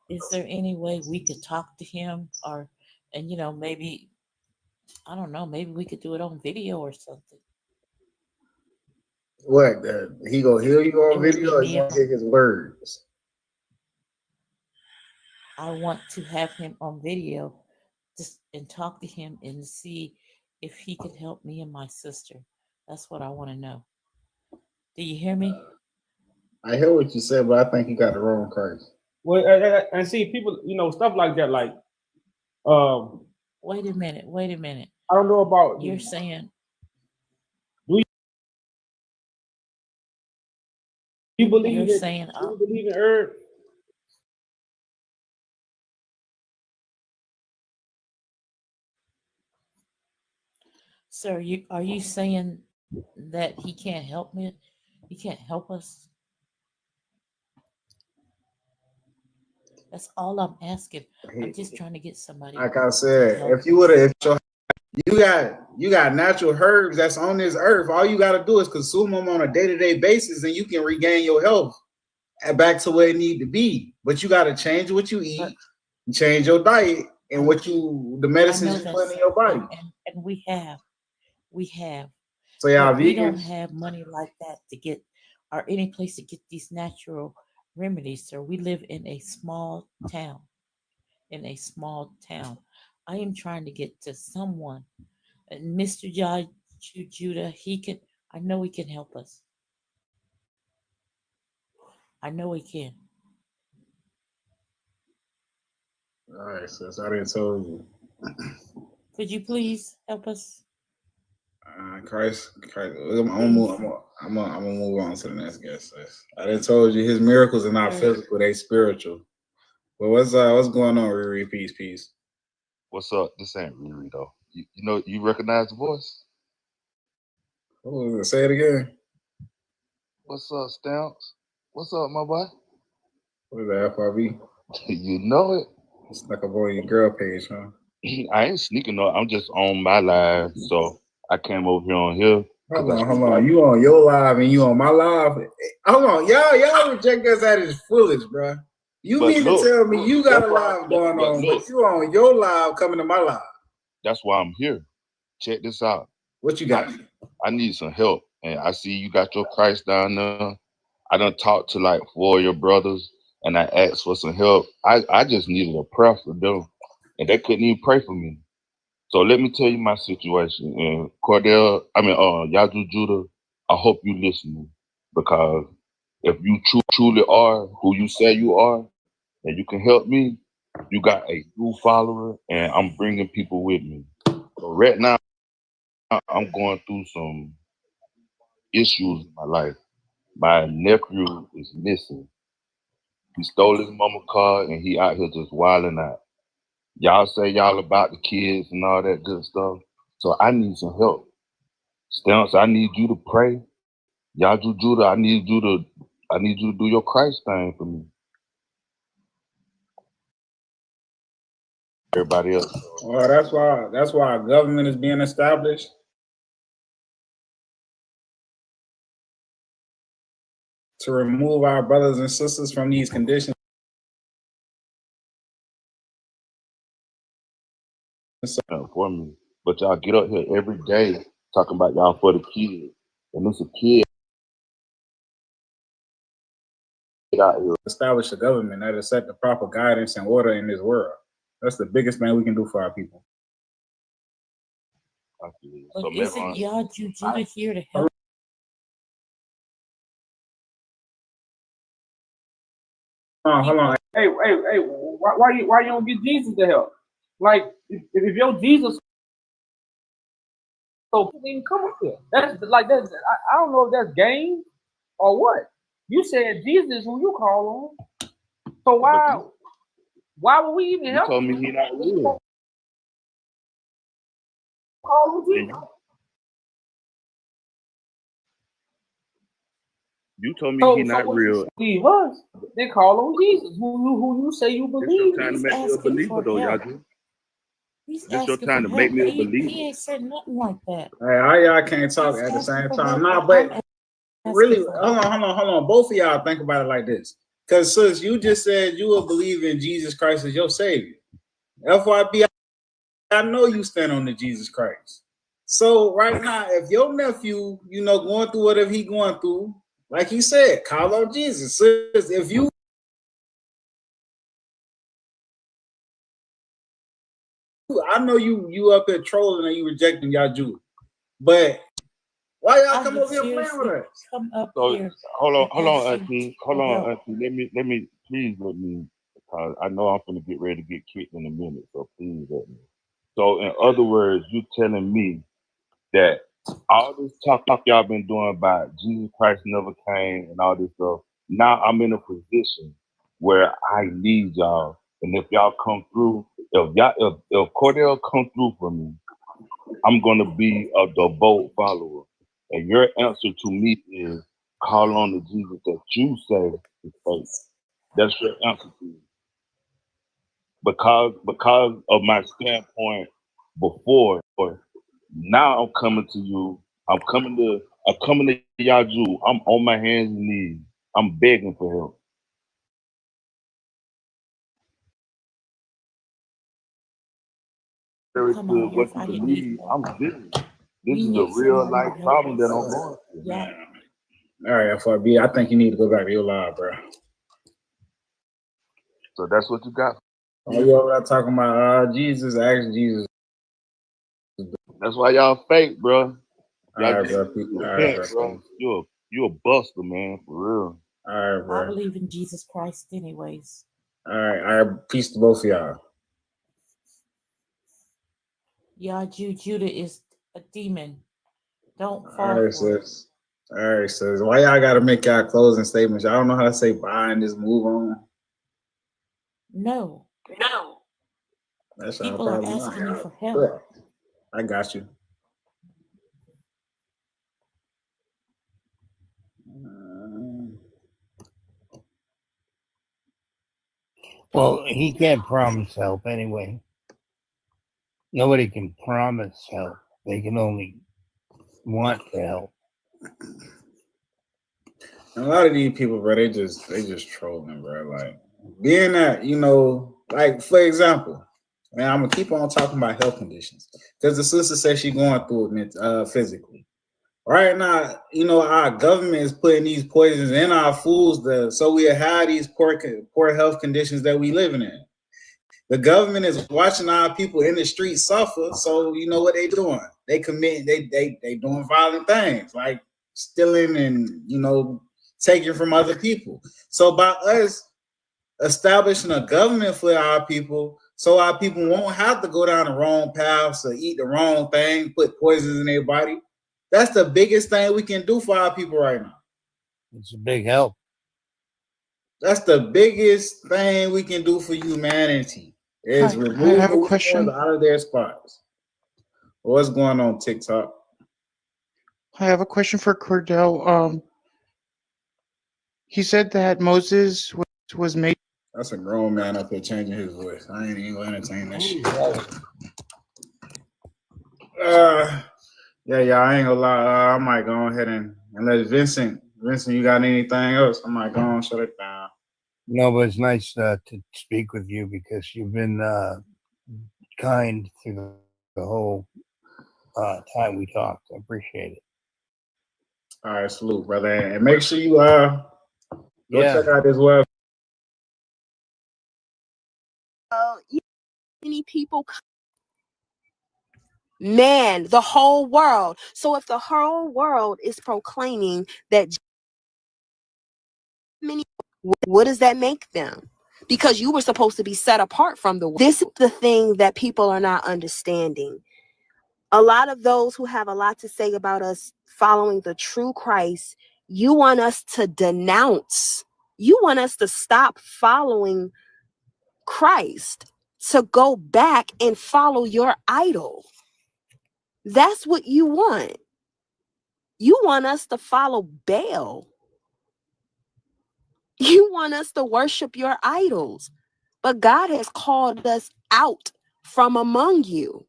Is there any way we could talk to him, or, and you know, maybe, I don't know, maybe we could do it on video or something. What? He go hear you on It would video, or be you me. want to hear his words? I want to have him on video, just and talk to him and see if he could help me and my sister. That's what I want to know. Do you hear me? I hear what you said, but I think you got the wrong Christ. Well, and see, people, you know, stuff like that, like, Wait a minute. I don't know about You're saying, you believe you're in, saying, you believe in herb. sir, are you saying that he can't help me? He can't help us? That's all I'm asking. I'm just trying to get somebody. Like I said, help if you would have, you got natural herbs that's on this earth. All you got to do is consume them on a day-to-day basis, and you can regain your health back to where it need to be. But you got to change what you eat, change your diet, and the medicines you put in your body. And we have. So y'all But we don't vegans? have money like that to get, or any place to get these natural remedies, sir. We live in a small town. I am trying to get to someone. And Mr. Judah, I know he can help us. I know he can. All right, sis, I didn't tell you. Could you please help us? Christ. I'm gonna move on to the next guest, sis. I didn't told you his miracles are not physical; they spiritual. Well, what's going on, Riri? Peace. What's up? This ain't Riri though. You know, you recognize the voice? What was it? Say it again. What's up, Stamps? What's up, my boy? What is that, FRB? You know it. It's like a boy your girl page, huh? I ain't sneaking up. I'm just on my live, so I came over here on here. Hold on. You on your live and you on my live? Hold on, y'all reject us at his foolish, bro. You mean to tell me you got a live going on, but you on your live coming to my live? That's why I'm here. Check this out. What you got? I need some help, and I see you got your Christ down there. I done talked to like 4 of your brothers, and I asked for some help. I just needed a prayer for them, and they couldn't even pray for me. So let me tell you my situation. And Yaju Judah, I hope you listening, because if you truly are who you say you are, and you can help me, you got a true follower, and I'm bringing people with me. So right now, I'm going through some issues in my life. My nephew is missing. He stole his mama car, and he out here just wilding out. Y'all say y'all about the kids and all that good stuff. So I need some help. Stamps, I need you to pray. Yaju Judah, I need you to do your Christ thing for me. Everybody else. Well, that's why our government is being established. To remove our brothers and sisters from these conditions. For me. But y'all get up here every day talking about y'all for the kids. And it's a kid out here. Establish a government that will set the proper guidance and order in this world. That's the biggest thing we can do for our people. But isn't Yaju Judah here to help? Hold on. Hey, why you don't get Jesus to help? Like, if your Jesus, so then come up here. That's I don't know if that's game or what. You said Jesus who you call on. So why would we even help? You told me he not real. Call him Jesus. You told me he not real. Believe us. They call him Jesus. Who you say you believe? It's trying to make you a believer though, Yaju. He's This your asking time for to make help. me a He believer. ain't said nothing like that. Hey, all y'all can't talk He's at the asking same for time. help, Nah, and but I'm really, asking for hold help. on. Both of y'all think about it like this. Because sis, you just said you will believe in Jesus Christ as your savior. FYB, I know you stand on the Jesus Christ. So right now, if your nephew, going through whatever he going through, like he said, call on Jesus. Sis, if you I know you up here trolling and you rejecting Yaju. But why y'all I come have over here playing with seriously us? come up So here hold on, and asked you Auntie. for help. Let me, please let me, because I know I'm gonna get ready to get kicked in a minute. So please let me. So in other words, you telling me that all this talk y'all been doing about Jesus Christ never came and all this stuff. Now I'm in a position where I need y'all, and if y'all come through, if Cordell come through for me, I'm gonna be the bold follower. And your answer to me is call on the Jesus that you say is fake. That's your answer to me. Because of my standpoint before, or now I'm coming to you. I'm coming to Yaju. I'm on my hands and knees. I'm begging for help. There is Come to on, what if you I didn't need believe. help. I'm living. This We is a need real somebody to life help problem that us. I'm going through. Yeah. All right, FRB, I think you need to go back to your live, bro. So that's what you got. Oh, you over there talking about Jesus, ask Jesus. That's why y'all fake, bro. All Y'all right, just bro. repent, bro. You a buster, man, for real. All right, I bro. believe in Jesus Christ anyways. All right. Peace to both of y'all. Judah is a demon. Don't All fall right, for it. sis. All right, sis. Why y'all got to make y'all closing statements? Y'all don't know how to say bye and just move on. No. That's y'all People are problem. asking you for help. I got you. Well, he can't promise help anyway. Nobody can promise help. They can only want to help. A lot of these people, bro, they just trolling, bro. Like being that, like for example, man, I'm gonna keep on talking about health conditions because the sister says she's going through it physically. Right now, our government is putting these poisons in our foods, so we have these poor health conditions that we living in. The government is watching our people in the street suffer. So you know what they doing? They doing violent things like stealing and taking from other people. So by us establishing a government for our people, so our people won't have to go down the wrong paths or eat the wrong thing, put poisons in their body. That's the biggest thing we can do for our people right now. It's a big help. That's the biggest thing we can do for humanity. Is Hi, remove I have a the question. out of their spots. What's going on TikTok? I have a question for Cordell. He said that Moses was made. That's a grown man up here changing his voice. I ain't even gonna entertain that shit. Yeah, I ain't gonna lie. I might go ahead and let Vincent, you got anything else? I might go and shut it down. No, but it's nice to speak with you because you've been kind through the whole time we talked. I appreciate it. All right, salute, brother. And make sure you go check out this web. Many people, man, the whole world. So if the whole world is proclaiming that many, what does that make them? Because you were supposed to be set apart from the world. This is the thing that people are not understanding. A lot of those who have a lot to say about us following the true Christ, you want us to denounce. You want us to stop following Christ, to go back and follow your idol. That's what you want. You want us to follow Baal. You want us to worship your idols. But God has called us out from among you.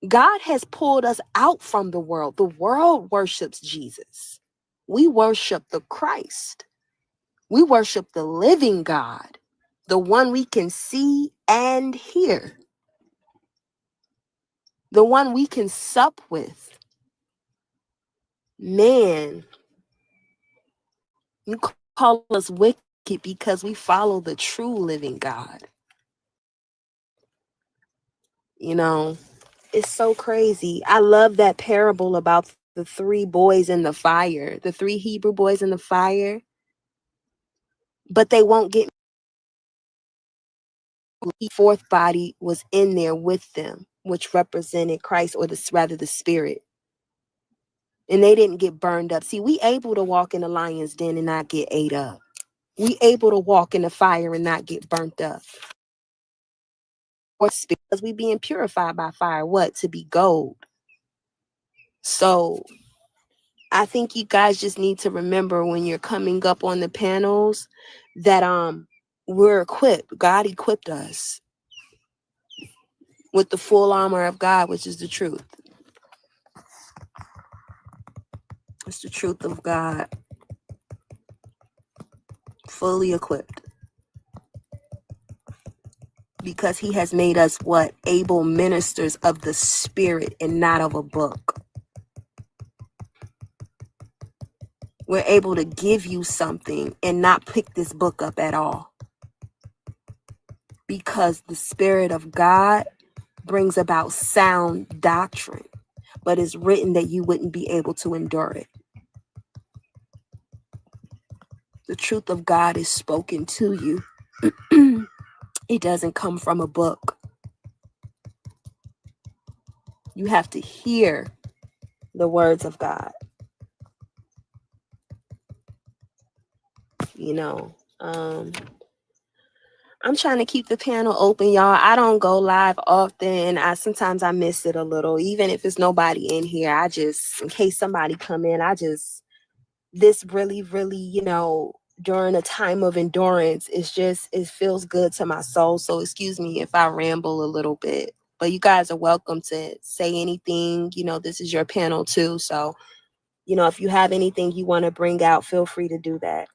God has pulled us out from the world. The world worships Jesus. We worship the Christ. We worship the living God, the one we can see and hear, the one we can sup with. Man, you call us wicked because we follow the true living God. You know, it's so crazy. I love that parable about the 3 boys in the fire, the 3 Hebrew boys in the fire, but they won't get. The 4th body was in there with them, which represented Christ, or rather the spirit. And they didn't get burned up. See, we able to walk in the lion's den and not get ate up. We able to walk in the fire and not get burnt up. Or because we being purified by fire, what? To be gold. So I think you guys just need to remember when you're coming up on the panels that we're equipped. God equipped us with the full armor of God, which is the truth. It's the truth of God. Fully equipped. Because he has made us what? Able ministers of the spirit and not of a book. We're able to give you something and not pick this book up at all. Because the Spirit of God brings about sound doctrine, but it's written that you wouldn't be able to endure it. The truth of God is spoken to you. It doesn't come from a book. You have to hear the words of God. You know, I'm trying to keep the panel open, y'all. I don't go live often. Sometimes I miss it a little, even if it's nobody in here. I just, in case somebody come in, this really, you know, during a time of endurance, it feels good to my soul. So excuse me if I ramble a little bit, but you guys are welcome to say anything. You know, this is your panel too. So, you know, if you have anything you want to bring out, feel free to do that.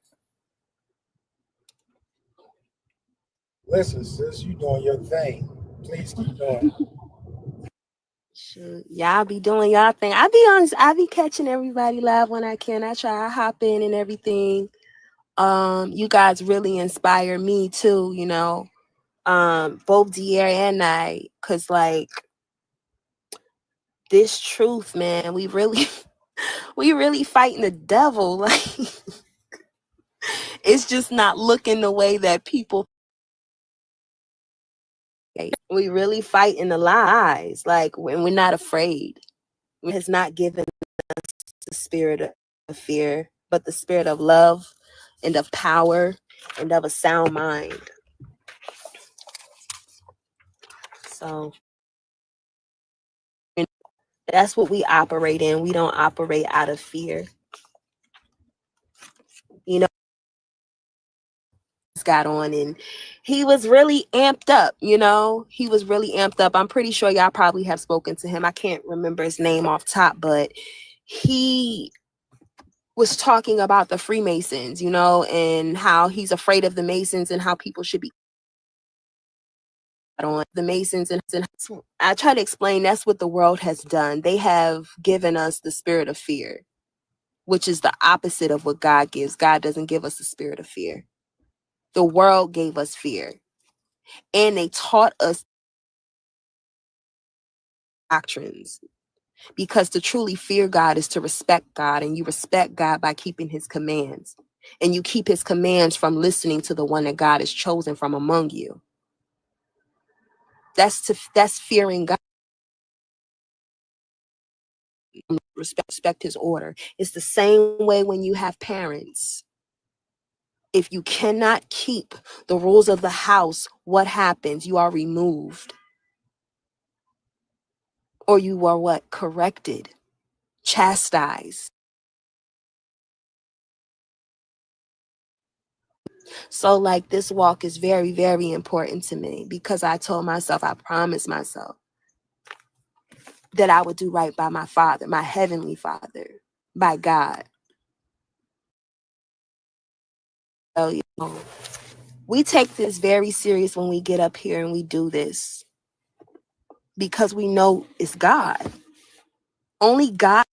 Listen, sis, you doing your thing. Please keep doing it. Shoot, y'all be doing y'all thing. I be honest, I be catching everybody live when I can. I try to hop in and everything. You guys really inspire me too, you know. Both Dier and I, cause like this truth, man, we really fighting the devil. Like it's just not looking the way that people. We really fighting the lies, like when we're not afraid. It has not given us the spirit of fear, but the spirit of love and of power and of a sound mind. So that's what we operate in. We don't operate out of fear. You know, got on and he was really amped up, you know. He was really amped up. I'm pretty sure y'all probably have spoken to him. I can't remember his name off top, but he was talking about the Freemasons, you know, and how he's afraid of the Masons and how people should be on the Masons. And I try to explain that's what the world has done. They have given us the spirit of fear, which is the opposite of what God gives. God doesn't give us the spirit of fear. The world gave us fear, and they taught us doctrines, because to truly fear God is to respect God, and you respect God by keeping his commands, and you keep his commands from listening to the one that God has chosen from among you. That's fearing God. Respect his order. It's the same way when you have parents. If you cannot keep the rules of the house, what happens? You are removed. Or you are what? Corrected, chastised. So like this walk is very, very important to me because I told myself, I promised myself that I would do right by my Father, my Heavenly Father, by God. So, you know, we take this very serious when we get up here and we do this because we know it's God. Only God,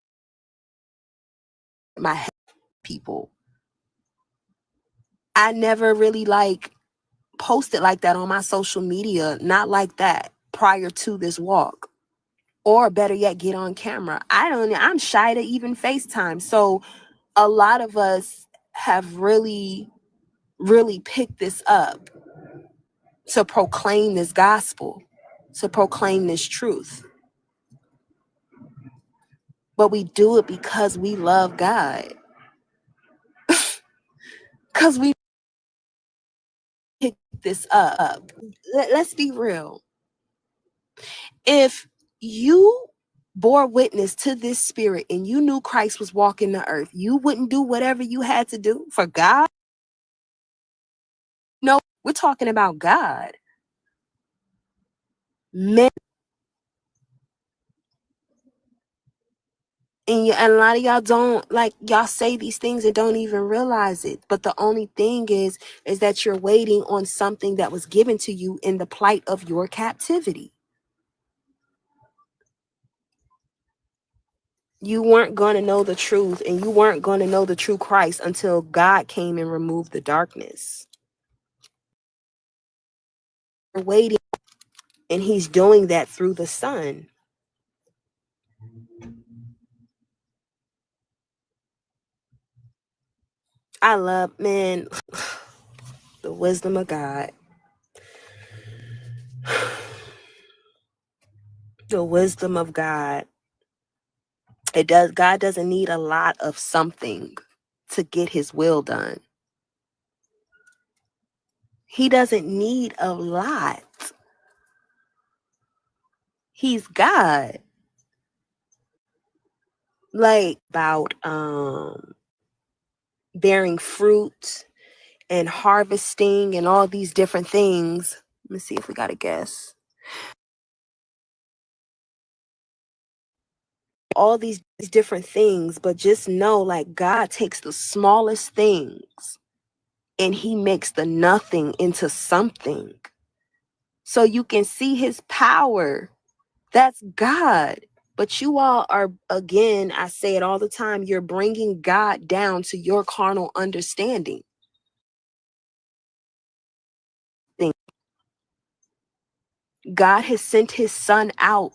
my people. I never really like posted like that on my social media, not like that prior to this walk. Or better yet, get on camera. I'm shy to even FaceTime. So a lot of us have really, really picked this up to proclaim this gospel, to proclaim this truth. But we do it because we love God. Because we picked this up. Let's be real. If you bore witness to this spirit and you knew Christ was walking the earth, you wouldn't do whatever you had to do for God? No, we're talking about God. Men. And a lot of y'all don't, like, y'all say these things and don't even realize it. But the only thing is that you're waiting on something that was given to you in the plight of your captivity. You weren't going to know the truth, and you weren't going to know the true Christ until God came and removed the darkness. You're waiting, and he's doing that through the Son. I love, man, the wisdom of God. The wisdom of God. God doesn't need a lot of something to get his will done. He doesn't need a lot. He's God. Like about bearing fruit and harvesting and all these different things. Let me see if we got a guess. All these different things, but just know, like, God takes the smallest things and he makes the nothing into something. So you can see his power. That's God. But you all are, again, I say it all the time, you're bringing God down to your carnal understanding. God has sent his Son out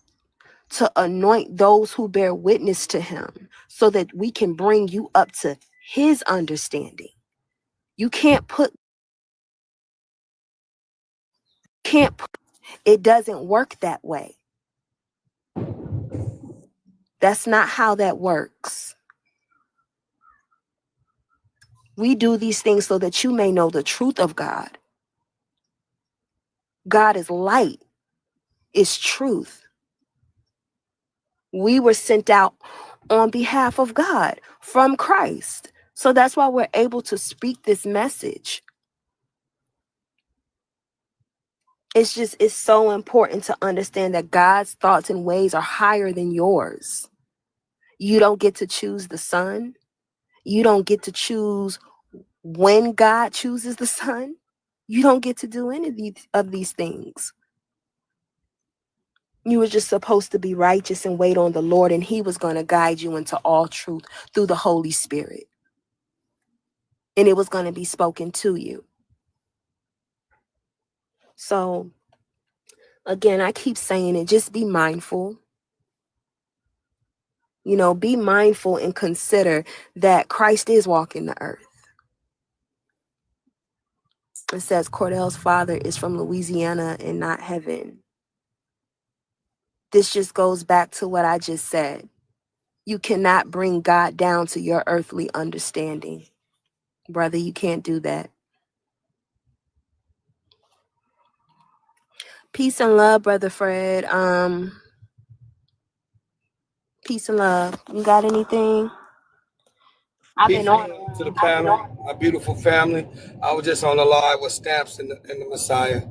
to anoint those who bear witness to him so that we can bring you up to his understanding. You can't put, it doesn't work that way. That's not how that works. We do these things so that you may know the truth of God. God is light, is truth. We were sent out on behalf of God from Christ. So that's why we're able to speak this message. It's so important to understand that God's thoughts and ways are higher than yours. You don't get to choose the sun. You don't get to choose when God chooses the sun. You don't get to do any of these things. You were just supposed to be righteous and wait on the Lord, and he was going to guide you into all truth through the Holy Spirit. And it was going to be spoken to you. So, again, I keep saying it, just be mindful. You know, be mindful and consider that Christ is walking the earth. It says Cordell's father is from Louisiana and not heaven. This just goes back to what I just said. You cannot bring God down to your earthly understanding. Brother, you can't do that. Peace and love, Brother Fred. Peace and love. You got anything? I've Peace been on. to the panel, my beautiful family. I was just on the live with Stamps and the Messiah,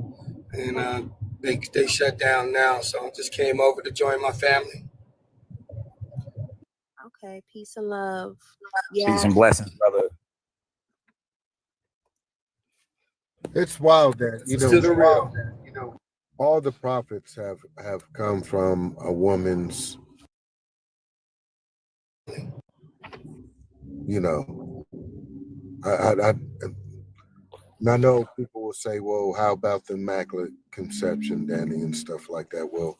and they shut down now, so I just came over to join my family. Okay, peace and love. Peace Yeah. and blessings, brother. It's wild that To the real. all the prophets have come from a woman's, you know. I know people will say, well, how about the Immaculate Conception, Danny, and stuff like that. Well,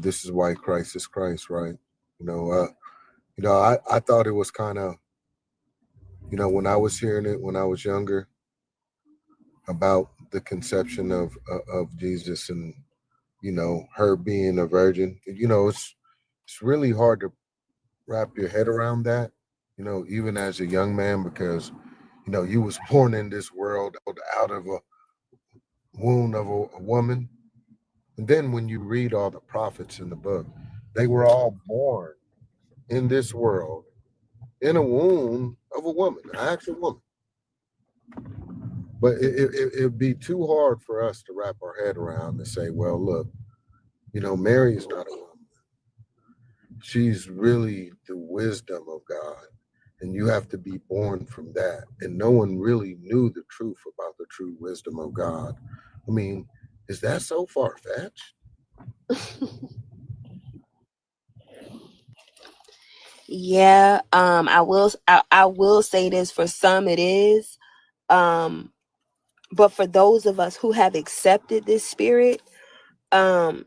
this is why Christ is Christ, right? I thought it was kind of, when I was hearing it when I was younger about the conception of Jesus and, her being a virgin, it's really hard to wrap your head around that, even as a young man, because, you was born in this world out of a womb of a woman. And then when you read all the prophets in the book, they were all born in this world in a womb of a woman, an actual woman. But it'd be too hard for us to wrap our head around and say, well, look, Mary is not a woman. She's really the wisdom of God. And you have to be born from that. And no one really knew the truth about the true wisdom of God. I mean, is that so far-fetched? Yeah, I will say this, for some it is. But for those of us who have accepted this spirit, how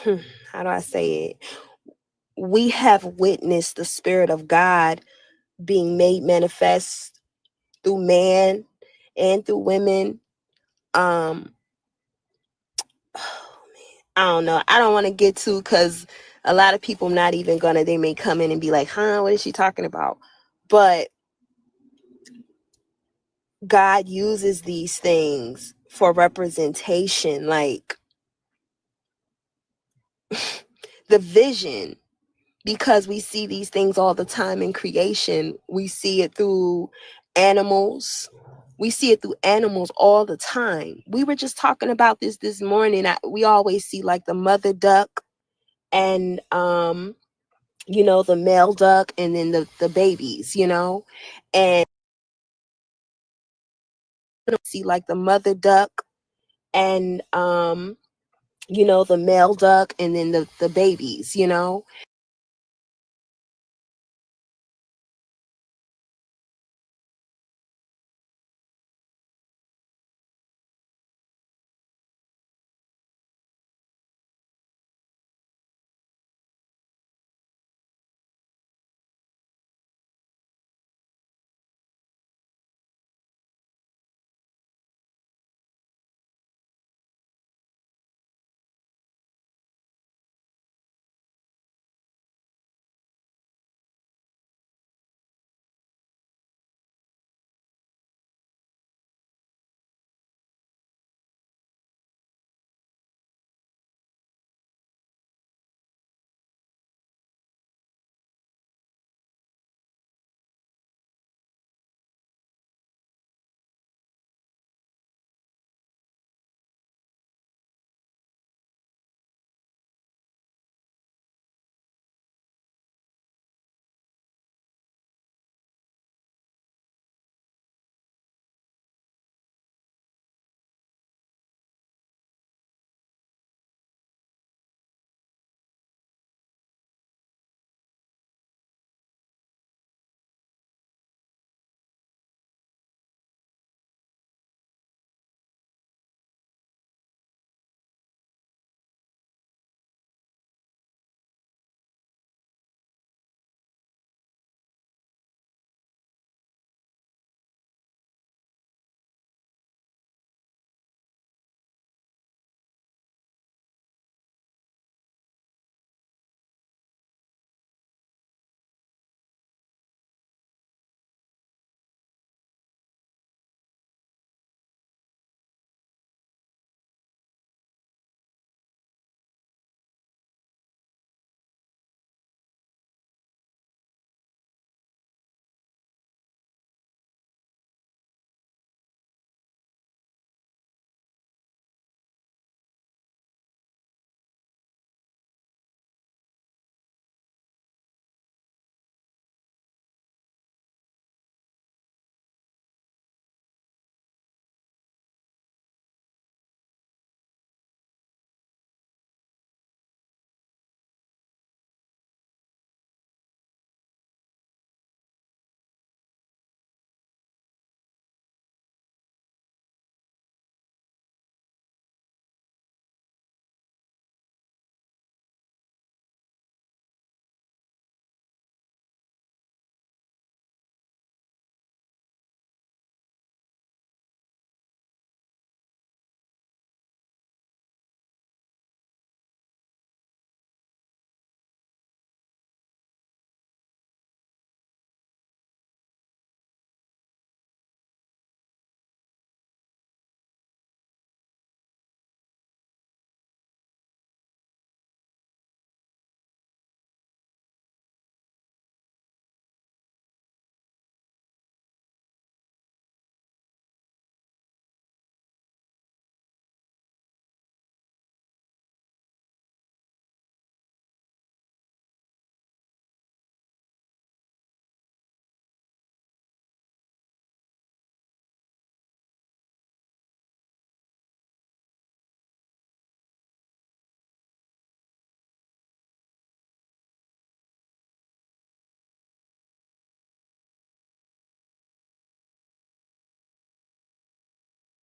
do I say it? We have witnessed the Spirit of God being made manifest through man and through women. I don't know. I don't want to get to, because a lot of people not even they may come in and be like, what is she talking about? But God uses these things for representation, like the vision, because we see these things all the time in creation. We see it through animals. We see it through animals all the time. We were just talking about this morning. We always see like the mother duck and the male duck, and then the babies, and see like the mother duck and the male duck, and then the babies,